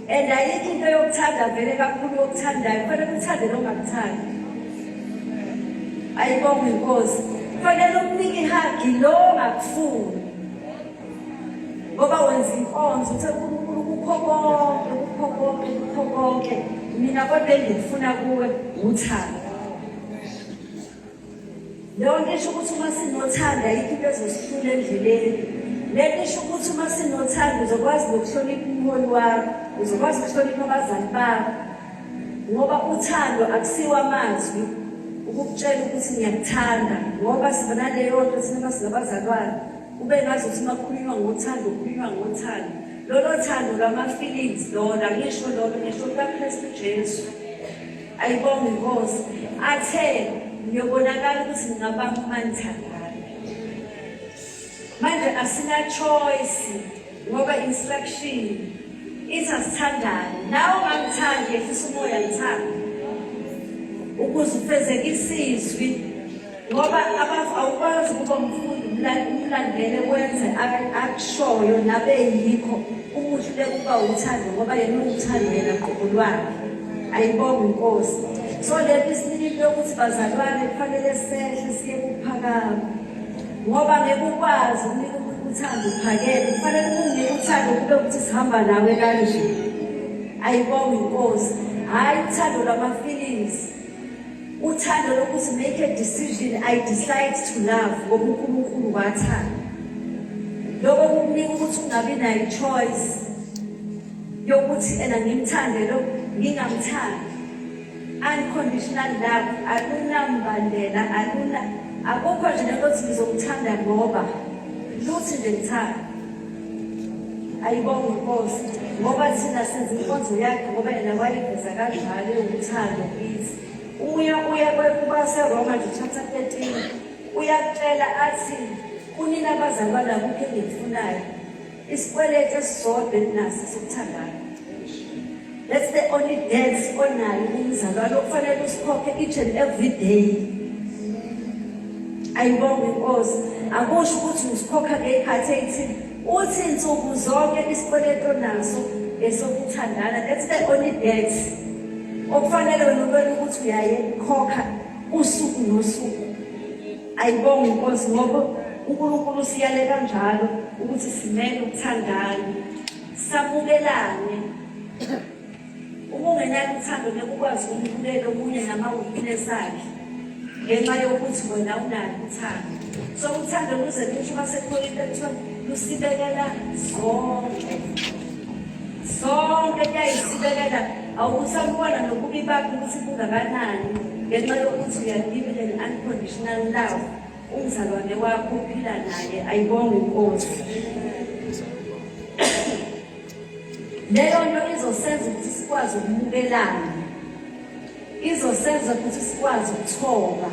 And ayikho into yokuthanda vele kakhulu yokuthandayo, kufanele uthande longakuthandi. Ayibonge Inkosi. Kufanele umnike ihagi lo ongakufuni ngoba wenza inkonzo uthe uNkulunkulu kukho konke mina kodwa engikufuna kuwe uthando. Leyo nto isho ukuthi uma sinothanda yikho into ezosihlula endleleni. Lento isho ukuthi uma sinothanda uzokwazi nokuhlonipha umholi wakho, uzokwazi ukuhlonipha abazali bakho ngoba uthando akusiwa amazwi ukukutshela ukuthi ngiyakuthanda ngoba sibona leyo nto thina singabazalwane ube ngazuthi makhulunywa ngothando kukhulunywa ngothando. Lolo thando lwama-feelings lona ngisho lolo ngisho lukaKristu Jesu. Ayibonge Inkosi. Athe ngiyobonakala ukuthi ngingabamba uma ngithandana. Manje asina choice ngoba instruction ithi asithandane. Nawe ungangithandi yefisa umoya ngithanda ukuze ufezeke isizwi ngoba awukwazi ukuba umfundi umlandele wenze akushoyo nabe yikho umuhle kuba uthando ngoba yena uthando yena qobo lwakhe. Ayibonge Inkosi. So lento isinikile yokuthi bazalwane kufanele sehle siye kuphakama ngoba ngeke ukwazi ukunika uthando uphakeme. Kufanele kunike uthando kube ukuthi sihamba nawe kanje. Ayibonge Inkosi. Hayi uthando lwama-feelings. Uthando lokuthi make a decision, I decide to love ngoba uNkulunkulu wathanda. Lokho kukunika ukuthi ungabi nayo choice yokuthi ena ngimthande lo ngingamthandi. Unconditional love akunambandela akukho nje lokuthi ngizomthanda ngoba luthi nje ngithanda. Ayibonge Inkosi ngoba thina senza inkonzo yakhe ngoba yena wayiveza kanjalo uthando kithi. Uya kubaseRoma chapter 13 uyakutshela athi kunina abazalwane akukho engikufunayo isikweletu esisodwa naso sokuthandana. That's the only debt onayo umzalwane okufanele usikhokhe each and every day. Ayibonge Inkosi. Akusho ukuthi usikhokha ngekhathi ethini uthi insuku zonke isikweletu onaso esokuthandana. That's the only debt okufanele wena ubone ukuthi uyayikhokha usuku nosuku. Ayibonge Inkosi ngoba uNkulunkulu siyale kanjalo ukuthi simele ukuthandana samukelane. Uma ungenalo uthando ngeke ukwazi ukumukela omunye nama-weakness akhe ngenxa yokuthi wena unalo uthando. So uthando luze lusho maseKorinte kuthiwa lusibekela zonke kuyayisibekela. Awusamubona nokubi bakho ukuthi kungakanani ngenxa yokuthi uyagibela an-unconditional love umzalwane wakho uphila naye. Ayibonge Inkosi. Leyo nto izosenza ukuthi sikwazi ukumukelana, izosenza ukuthi sikwazi ukuthoba,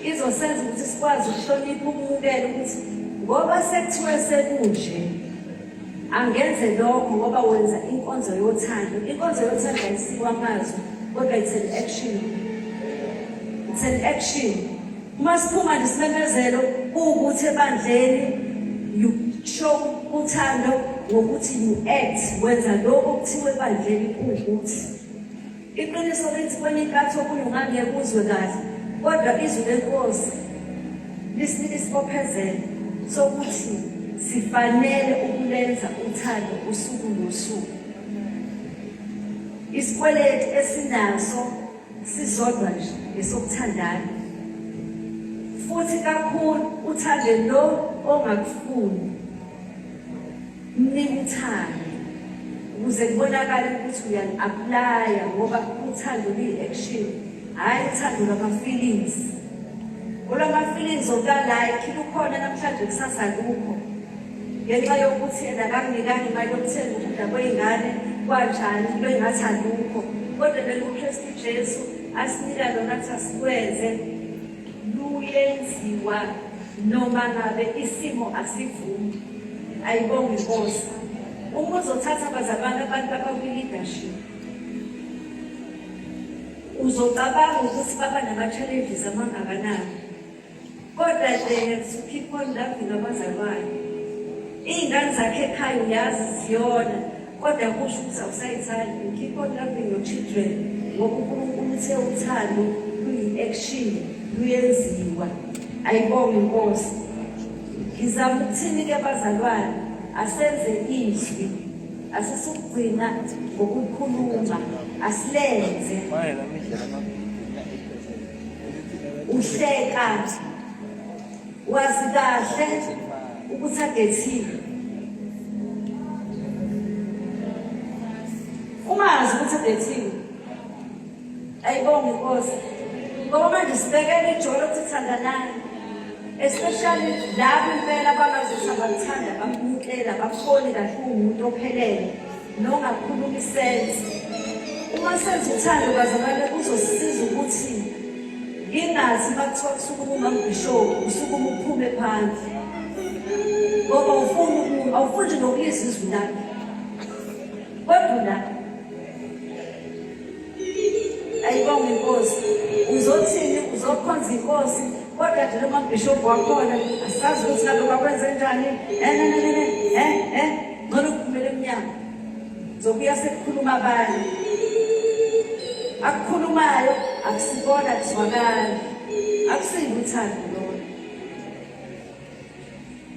izosenza ukuthi sikwazi ukuhlonipha ukumukela ukuthi ngoba sekuthiwe sekunje angenze lokho ngoba wenza inkonzo yothando. Inkonzo yothando ayisiwa amazwi kodwa it's an action. It's an action. Uma siphuma nesimemezelo ukuthi ebandleni you show uthando ngokuthi you act, wenza lokho okuthiwe ebandleni ukuthi. Iqiniso lithi kwenye inkathi okunye ungangeke uzwe kahle kodwa izwi lenkosi lisinika isibophezelo sokuthi sifanele ukulenza uthando usuku nosuku. Isikweletu esinaso sizodwa nje esokuthandana. Futhi kakhulu uthande lo ongakufuni. Mnika uthando ukuze kubonakale ukuthi uyani-aplya ngoba uthando luyi-action, hhayi uthando lwama-feelings. Olwama-feelings okalike lukhona namhlanje kusasa lukho. Ngenxa yokuthi yena akanginikanga imali yokuthenga ukudla kwey'ngane kwanjani kube ngathi alukho. Kodwa lelo uKristu Jesu asinika lona kuthi asikwenze luyenziwa noma ngabe isimo asivumi. Ayibonge Nkosi. Uma uzothatha abazalwane abantu abakwi-leadership, uzocabanga ukuthi baba nama-challenges amangakanani. Kodwa they have to keep on loving abazalwane. Iy'ngane zakhe ekhaya uyazi ziyona, kodwa kusho ukuthi awusayithandi. You keep on loving your children. Ngoba uNkulunkulu uthe uthando luyi-action, luyenziwa. Ayibonge Nkosi. Ngizama ukuthini-ke abazalwane, asenze izwi, asisukugcina ngokukhuluma, asilenze. Uhleka, wazi kahle ukuthi agethile. Ungazi ukuthi agethile. Ayibonge Nkosi. Ngoba manje sibekele ijolo ukuthi thandanani. Especially labo impela abangazothi abathanda bamukela bakhona kahle umuntu ophelele nongakhuluma isense. Uma senze uthando bazalwane kuzosisiza ukuthi ingazi makuthiwa kusukuma umbhishobhu usukuma uphume phandle. Ngoba awufuni nokulizwa izwi lakhe. Kodwa ayibonge Nkosi, uzothini uzokhonza inkosi. Kodwa nje noma umbhishobhu wakhona asazi ukuthi nalo bakwenze njani. Ngona ukuphumela emnyango zokuya sekukhuluma abanye. Akukhulumayo akusibona kuzwakala, akusiyo uthando lona.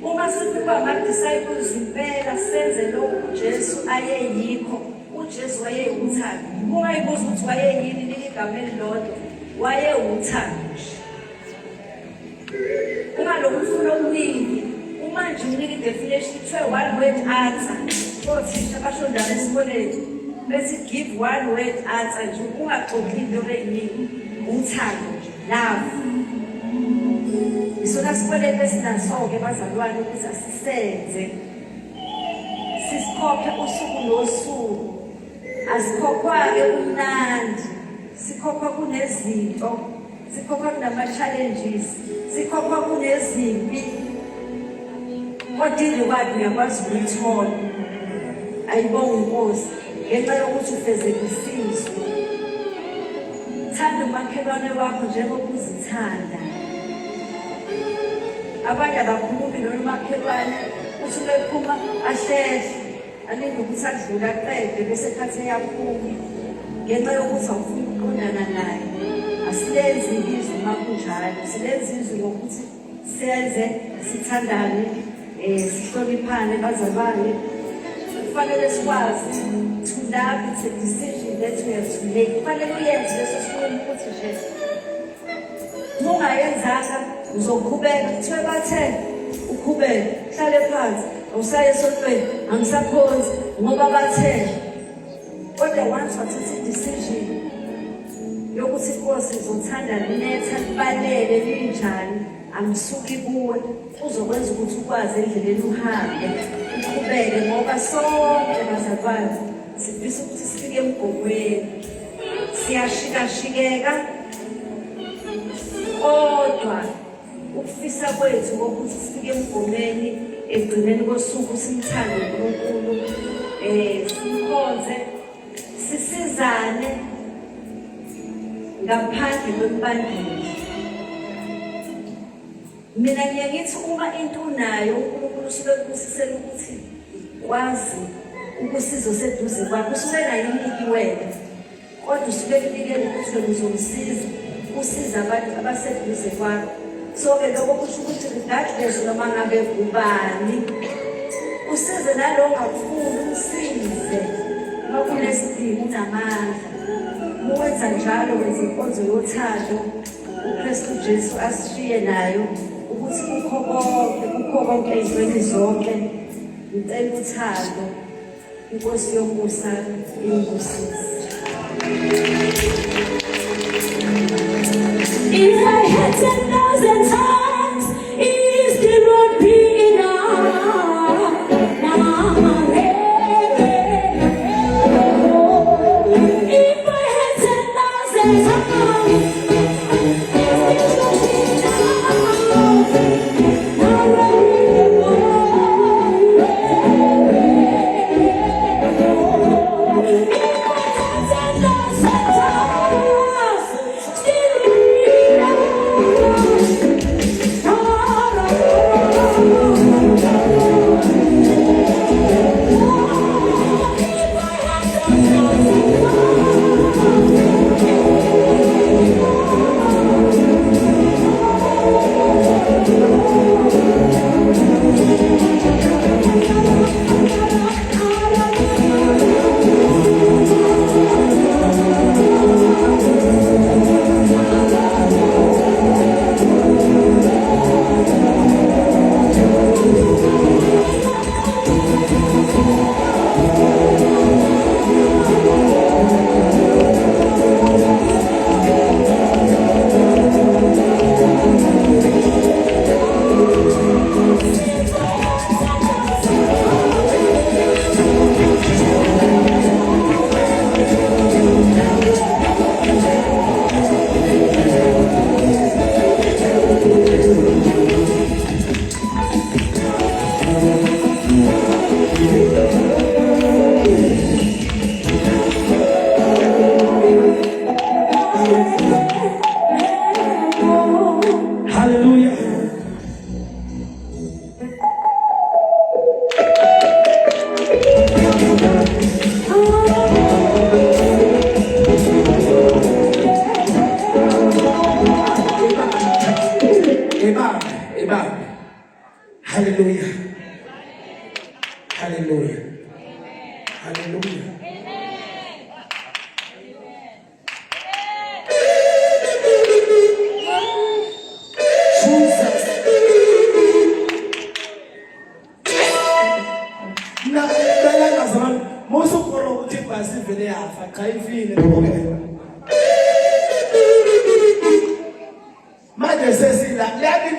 Uma sifika ama-disciples impela senze lokhu uJesu ayeyikho. uJesu wayewuthando. Ungayibuza ukuthi wayeyini igama elilodwa, wayewuthando. Uma lo mfuno omningi, uma nje unika i-definition kuthiwe one word answer. Othisha bashondana esikoleni bethi give one word answer nje ungaxoxi into eyiningi. Uthando nje, love. Isona sikweleti esinaso-ke bazalwane ukuthi asisenze. Sisikhokhe usuku nosuku. Asikhokhwa-ke umnandi, sikhokhwa kunezinto, sikhokhwa kunama-challenges, sikhokhwa kunezimpi. Kodwa ilokade uyakwazi ukuyithola. Ayibonge Nkosi ngenxa yokuthi ufezekisizwe. Thanda umakhelwane wakho njengokuzithanda. Abanye abakhulumi nomakhelwane uthi bephuma ahlehle alinge ukuthi adlula aqede bese khathi eyaphuma ngenxa yokuthi awufuni ukuqondana naye. Asilenzi izwi makunjalo, silenzi izwi ngokuthi senze sithandane, sihloniphane bazalwane. Kufanele sikwazi to love, it's a decision that we have to make. Kufanele uyenze leso sinqumo ukuthi nje ungayenzanga uzoqhubeka kuthiwe bathe uqhubeke hlale phansi awusaye esontweni angisakhonzi ngoba bathe. Kodwa once wathatha i-decision yokuthi Nkosi izothanda netha libalele linjani, angisuki kuwe, uzokwenza ukuthi ukwazi endleleni uhambe uqhubeke. Ngoba sonke bazalwane sifisa ukuthi sifike emgomweni, siyashikashikeka. Kodwa ukufisa kwethu ngokuthi sifike emgomeni ekugcineni kosuku simthande uNkulunkulu, simkhonze, sisizane ngaphandle kwembandeli. Mina ngiyakithi uma into unayo uNkulunkulu usuke kusisela ukuthi kwazi ukusiza oseduze kwakho, usuke ngayiniki wena, kodwa usuke kunikela ukuthi wena uzomsiza, usiza abantu abaseduze kwakho. So-ke lokho kusho ukuthi regardless noma ngabe ubani usize nalo ongakufuni umsize uma kunesidingo unamandla uwenza njalo wenza inkonzo yothando uKristu Jesu asishiye nayo ukuthi kukho konke ezweni zonke ngicela uthando inkosi yomusa ingusisi. If I had 10,000 tongues, it still won't be enough. If I had 10,000 tongues, Hallelujah. Hallelujah. Hallelujah. Jesus. Na bela zaman moso koro uthi basi vele yafa cha ifile ngoke. Manje sesila lathi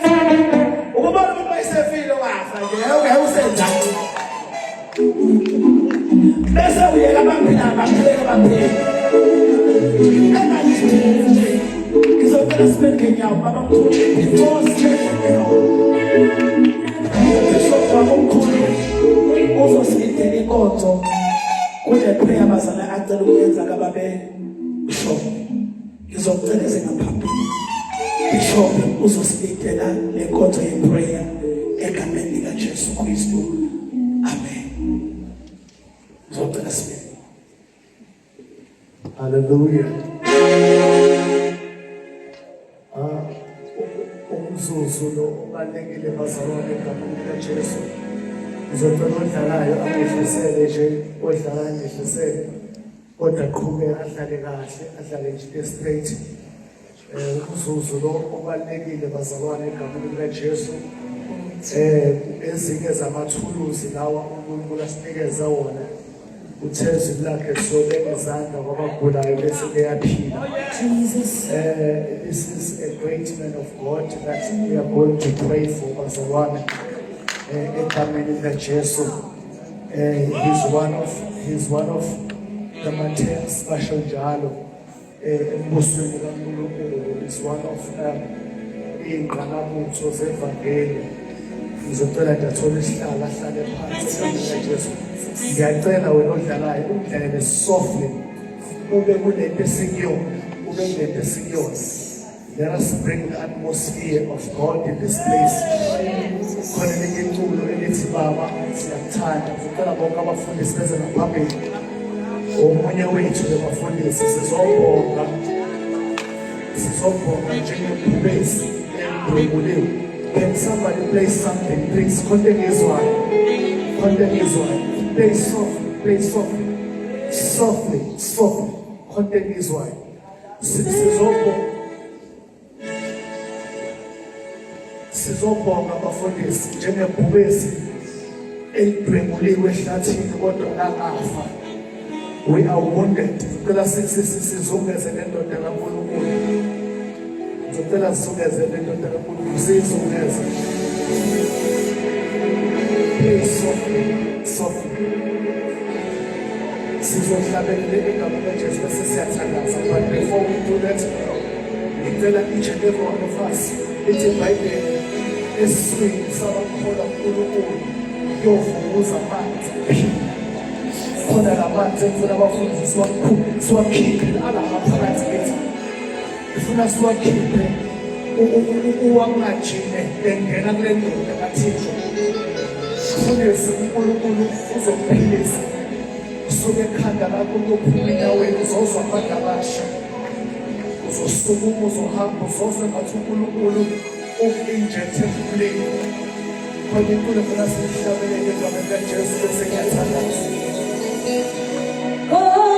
ukubona ukuthi mayisefile wafa nje usenza bese uyeka baphila ngizovela sibeke nyawo baba mkhulu before sibeke nyawo omkhulu uzosindela inkonzo kule prayer bazala acela ukuyenza kababe bishop ngizokuceleza ngaphambili bishop uzosindela le nkonzo yeprayer egameni lika Jesu Kristu amen. Zocela sibeke. Hallelujah. Umzuzu lo ubalekile bazalwane egameni lika Jesu. Ngizocela odlalayo angehlisele nje odlala ngehlisele kodwa qhubeka ahlale kahle ahlale nje straight. Umzuzu lo ubalekile bazalwane egameni lika Jesu. Ezinye zamathuluzi lawa uNkulunkulu asinikeza wona uthezi lakhe sobeka izandla kwabagulayo bese beyaphila. Jesus. This is a great man of God that we are going to pray for bazalwane egameni lika Jesu. He's one of the Matthew special njalo embusweni kaNkulunkulu. Is one of ingqalabutho zevangeli. Ngizocela nje athola isihlalo ahlale phansi egameni Jesu. Ngiyacela wena odlalayo udlale softly ube kulento esikuyona ube kulento esikuyona. Let us bring the atmosphere of God in this place. Khona elinye iculo elithi baba siyakuthanda. Ngicela bonke abafundisi beze ngaphambili. Omunye wethu lebafundisi sizobonga njengembubesi embulewe. Can somebody play something please? Khona ngizwayo Content is why. Play softly, play softly. Softly, softly. Content is why. Sizobonga abafundisi njengebhubesi elidwenguliwe ehlathini kodwa langafa. We are wounded. Ngicela sizungeze le ndoda kaNkulunkulu. Ngicela sizungeze le ndoda kaNkulunkulu. Sizungeze. Play softly, softly. Sizohlabela igama kaJesu bese siyathandaza. But before we do that, ngicela each and every one of us lithi iBhayibheli eswini sabakholwa uNkulunkulu yovuza amanzi aphila. Khona lamanzi efuna abafundisi siwakhiphe alamaphakathi bethu. Ifuna siwakhiphe uwangajine engena kule ndoda kaThixo. Fundisi uNkulunkulu uzokuphilisa. Usuke ekhanda lakho kuyophuma enyaweni uzozwa amandla abasha. Uzosukuma uzohamba uzozwa ngathi uNkulunkulu uku-injecthe emphuleni. Khona inkulu funa sihlabelele egameni kaJesu bese ngiyathandaza. Oh,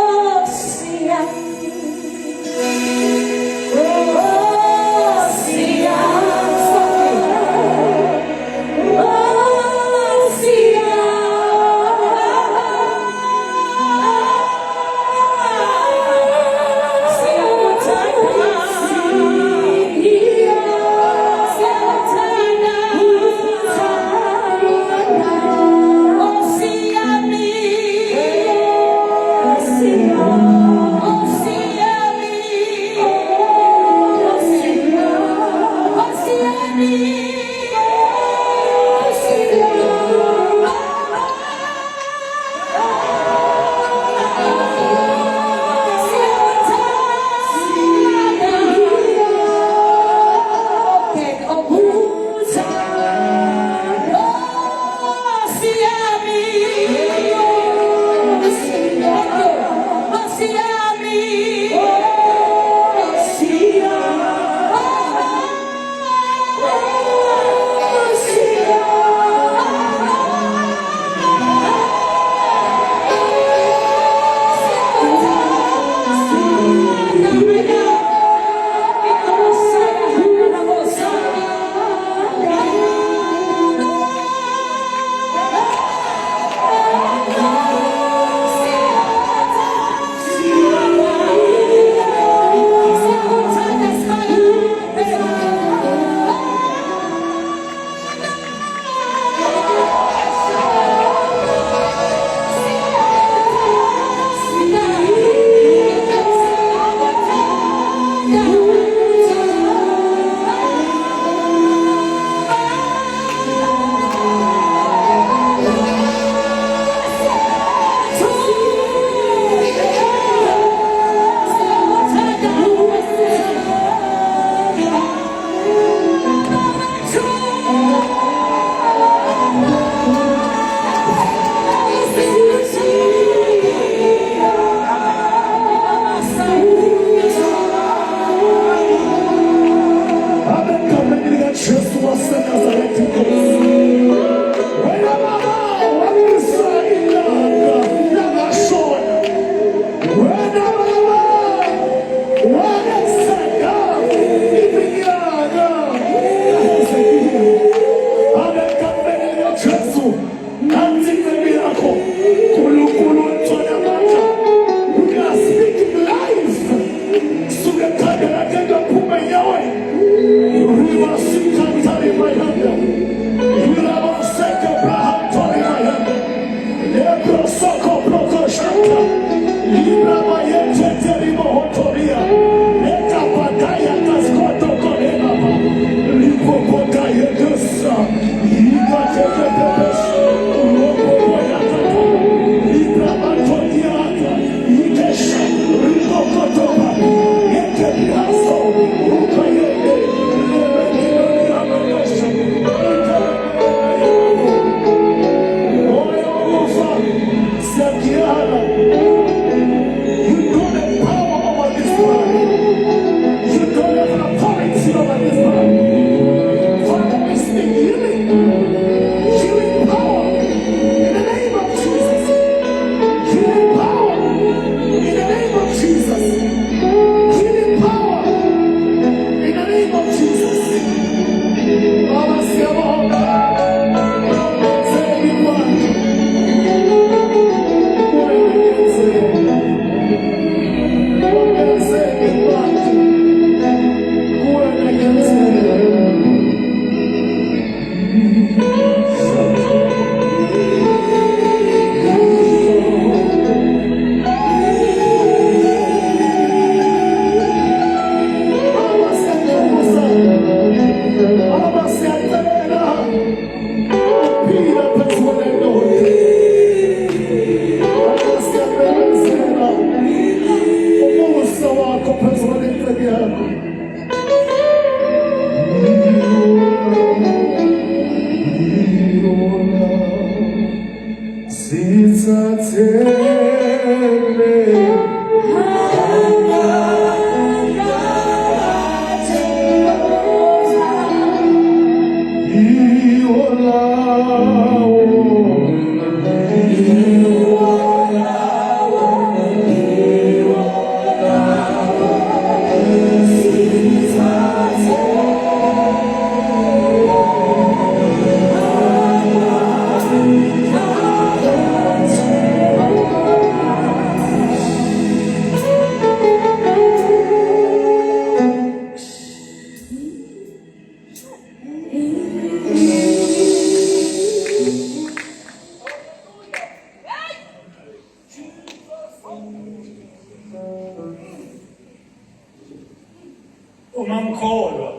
uma mkholwa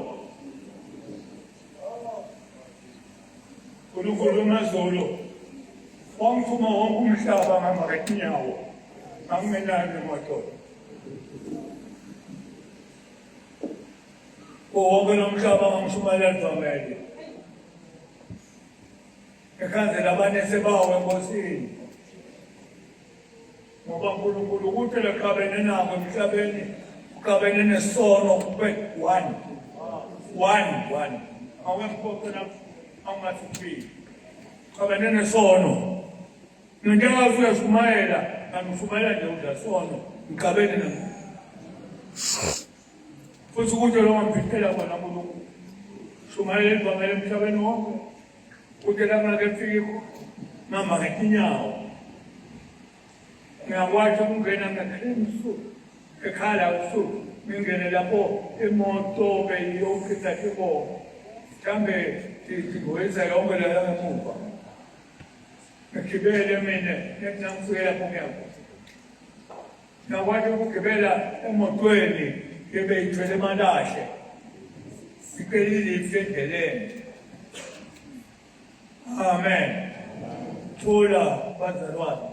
uNkulunkulu uMaZulu wangithuma wonke umhlaba ngamakinyawo angingenani emoto wonke nomhlaba ngamshumayela Dzamele ekhanzela abanye sebawe enkosini ngoba uNkulunkulu ukuthi leqabene nabo emhlabeni uqabene nesono kube one awemphokela awungathi qabene nesono njengathi uyashumayela angishumayela nje udasono ngiqabene na futhi ukuthi lo ngimphithela khona uNkulunkulu shumayela Dzamele emhlabeni wonke ukuthi la ngake fiko mama ngetinyawo ngiyakwazi ukungena ngakhensu ekhala usuku ngingene lapho emoto beyokhetha kebo mhlambe ngizigweza yonke la ngemuva ngigibele mina ngiyangifika lapho ngiyapho ngiyakwazi ukugibela emotweni yebe ithwele amalahle sikelile ifendelene amen thola bazalwane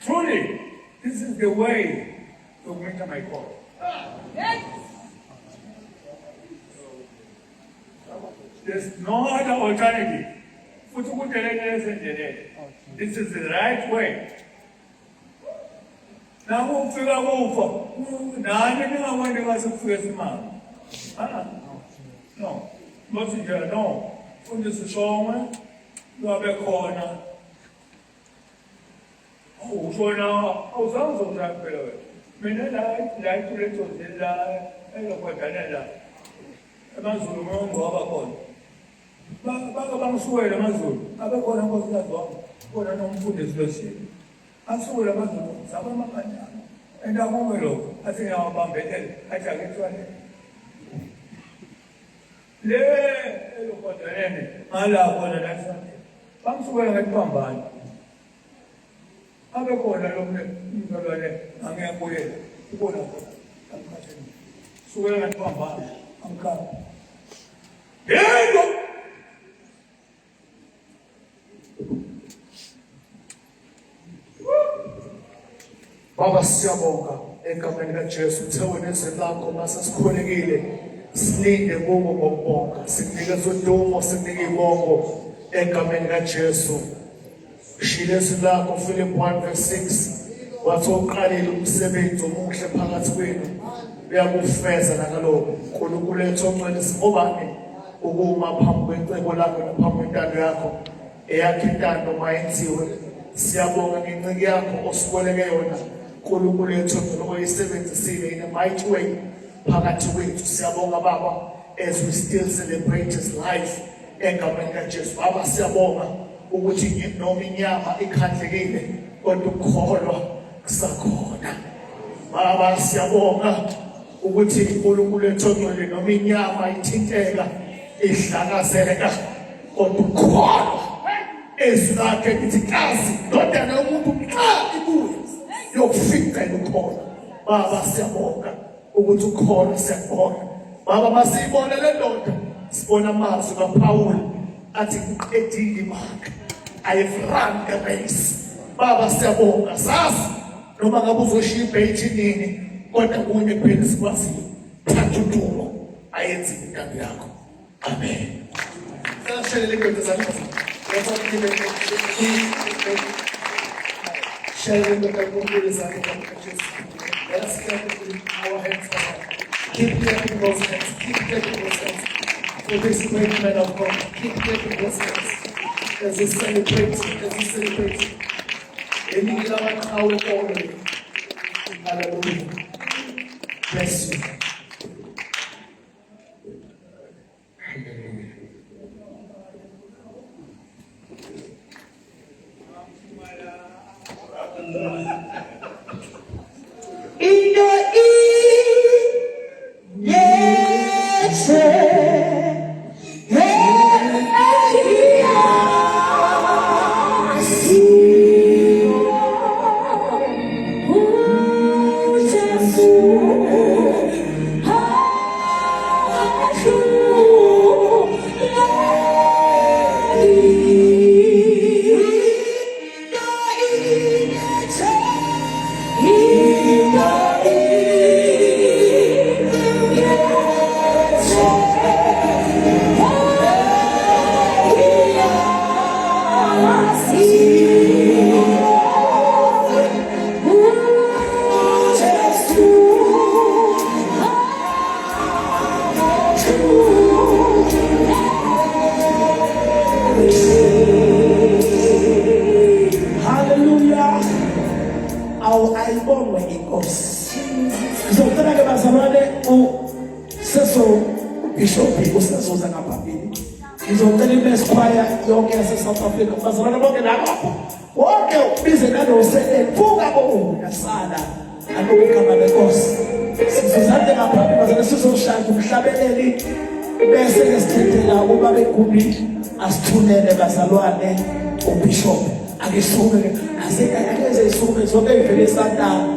truly, this is the way to enter my call. There's no other alternative. This is the right way. Now, figure out no, no. This is all. Lwabe khona ushona awuzange phela wena mina la ikuletho la elokwadanela amaZulu ngoba khona baka bangisuwela amaZulu abekhona nkosikazi wami khona nomfundisi losini asuwela amaZulu zaba amanyana endakuwe lokho athi ngiyawabambetela athi akethwane le elokwadanele ngalapho la nasana bangisuke ngekubambana abekhona lo mzalwane angiyakuyela ubona amkhatheni suke ngekubambana amkhaya yebo Baba siyabonga egameni kaJesu uthewe nezwi lakho masesikhulekile silinde kubo ngokubonga sikunike zodumo sikunike ibongo egameni kaJesu shilesi lakho Philip 1:6 wathi uqalile umsebenzi omuhle phakathi kwenu uyakufeza nakaloko uNkulunkulu ethu ongcwele sibobani ukuma phambi kwecebo lakho naphambi kwentando yakho eyakhe intando mayenziwe siyabonga ngenceke yakho osiboleke yona uNkulunkulu ethu oyisebenzisile in a mighty way phakathi kwethu siyabonga Baba as we still celebrate his life egameni kaJesu Baba siyabonga ukuthi noma inyama ikhandlekile kodwa ukukholwa kusakhona Baba siyabonga ukuthi uNkulunkulu ethongcwele noma inyama ithinteka ihlakazeka kodwa ukukholwa esilakhe ithi kasi ndodana yomuntu xa ibuye yokufika ikhona Baba siyabonga ukuthi ukholwa siyabonga Baba masibone le ndoda sibona amazwi kaPaul athi uqedile imaka I have run the race Baba siyabonga sasi noma ngabe uzoshiya ibhethi nini kodwa kunye kuphela sikwaziyo thatha udumo ayenze intando yakho amen sashele le zakho share the gospel zakho let's get our hands up keep taking those hands keep taking those hands for this great man of God keep taking those hands as we celebrate any love our glory hallelujah bless you Ooh. Haleluya. Ayibongwe inkosi. Ngizocela ke bazalwane seso Bishop usezoza ngaphambili. Ngizocela imesquire yonke yase South Africa. Bazalwane bonke lapha. Wonke ubize nanosekeli phuka bo yasala. Anokugama lenkosi. Sizozande ngaphambili bazalwane sizoshaya umhlabeleli bese ke sithethela uba begubi asithulele bazalwane uBishop. Akisuke akeze isuke zonke ivele esatana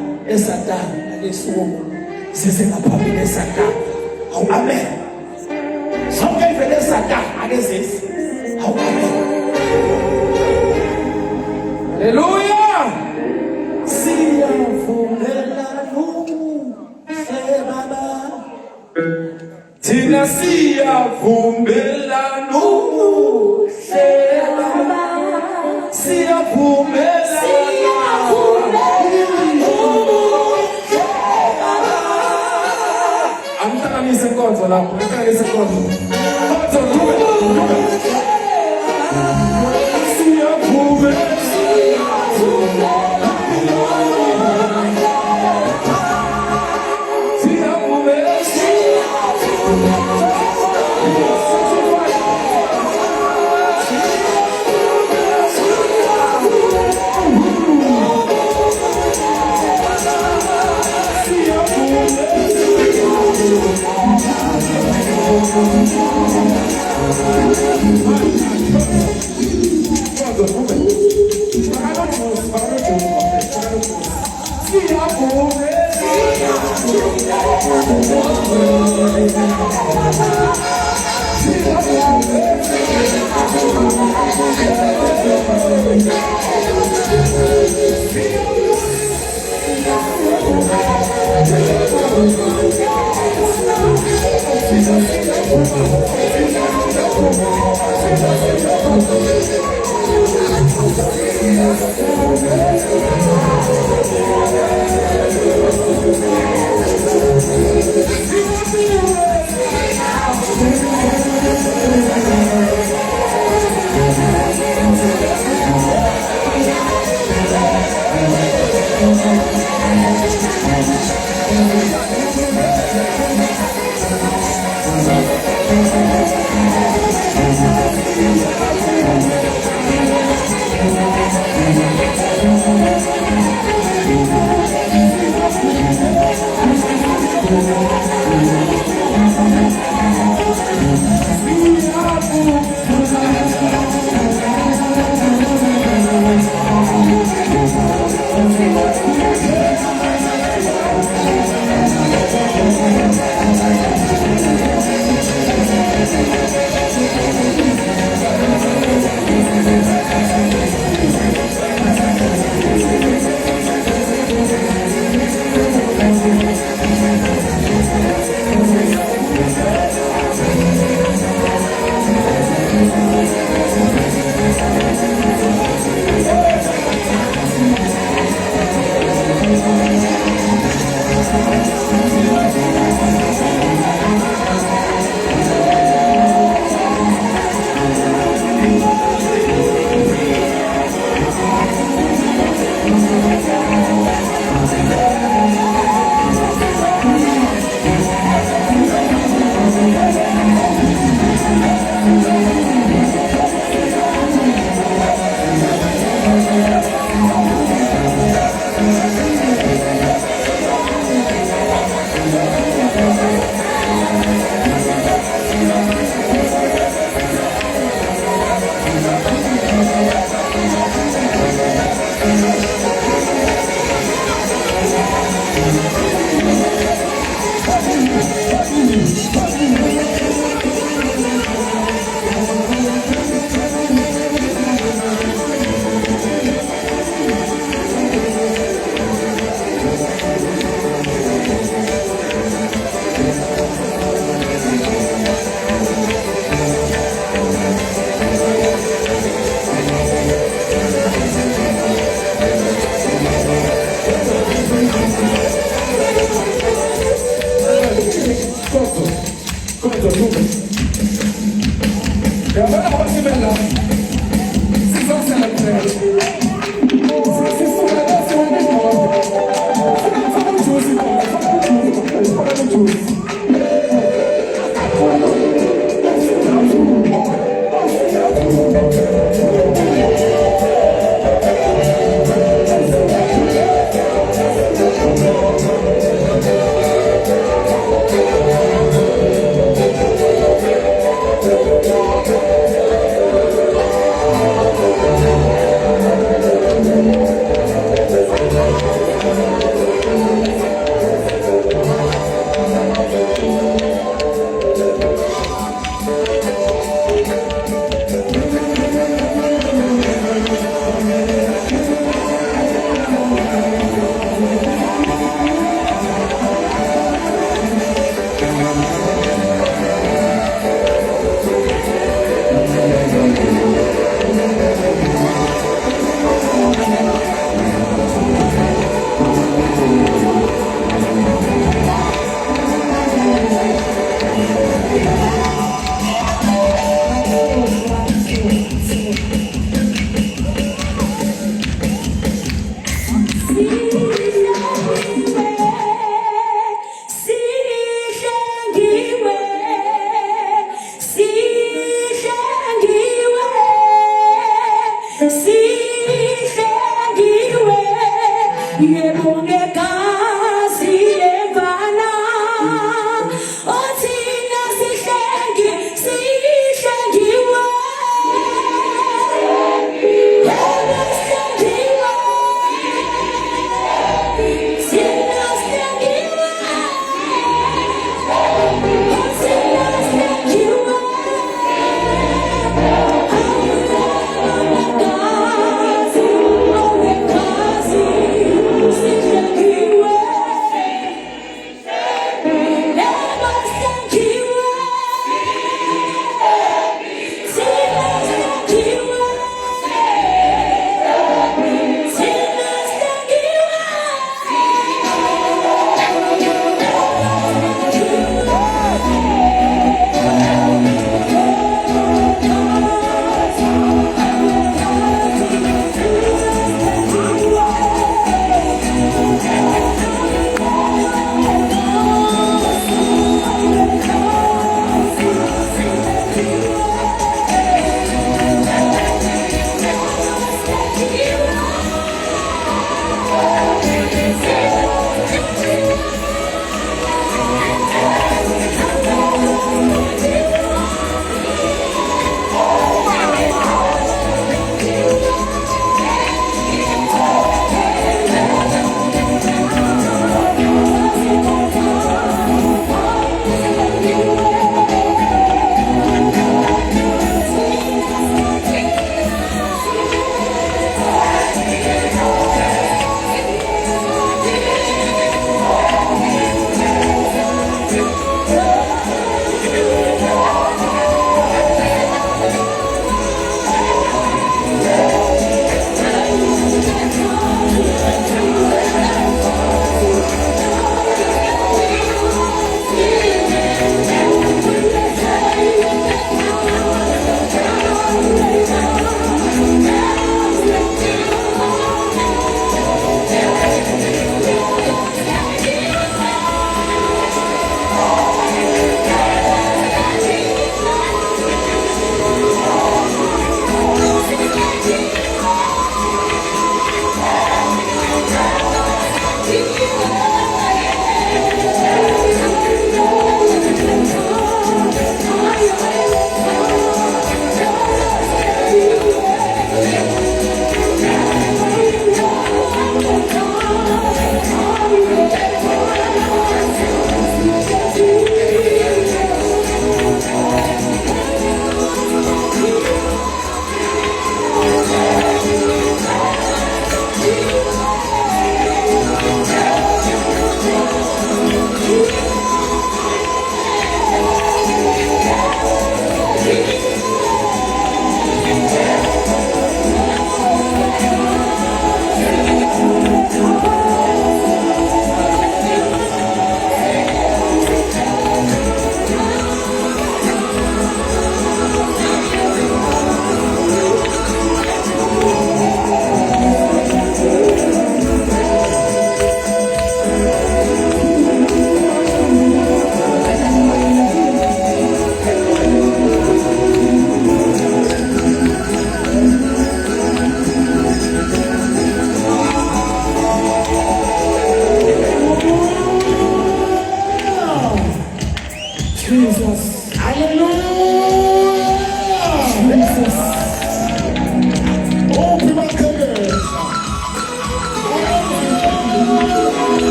akesuke sisengaphambili esatana. Amen. Zonke ivele esatana akeze. Amen. Haleluya. Siyavumela Baba. Thina siyavumela Baba. Siyavumela amhlanganise inkonzo lapho amhlanganise inkonzo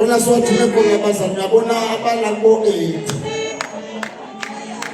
Ona swati meko ya bazana bona abala ko 8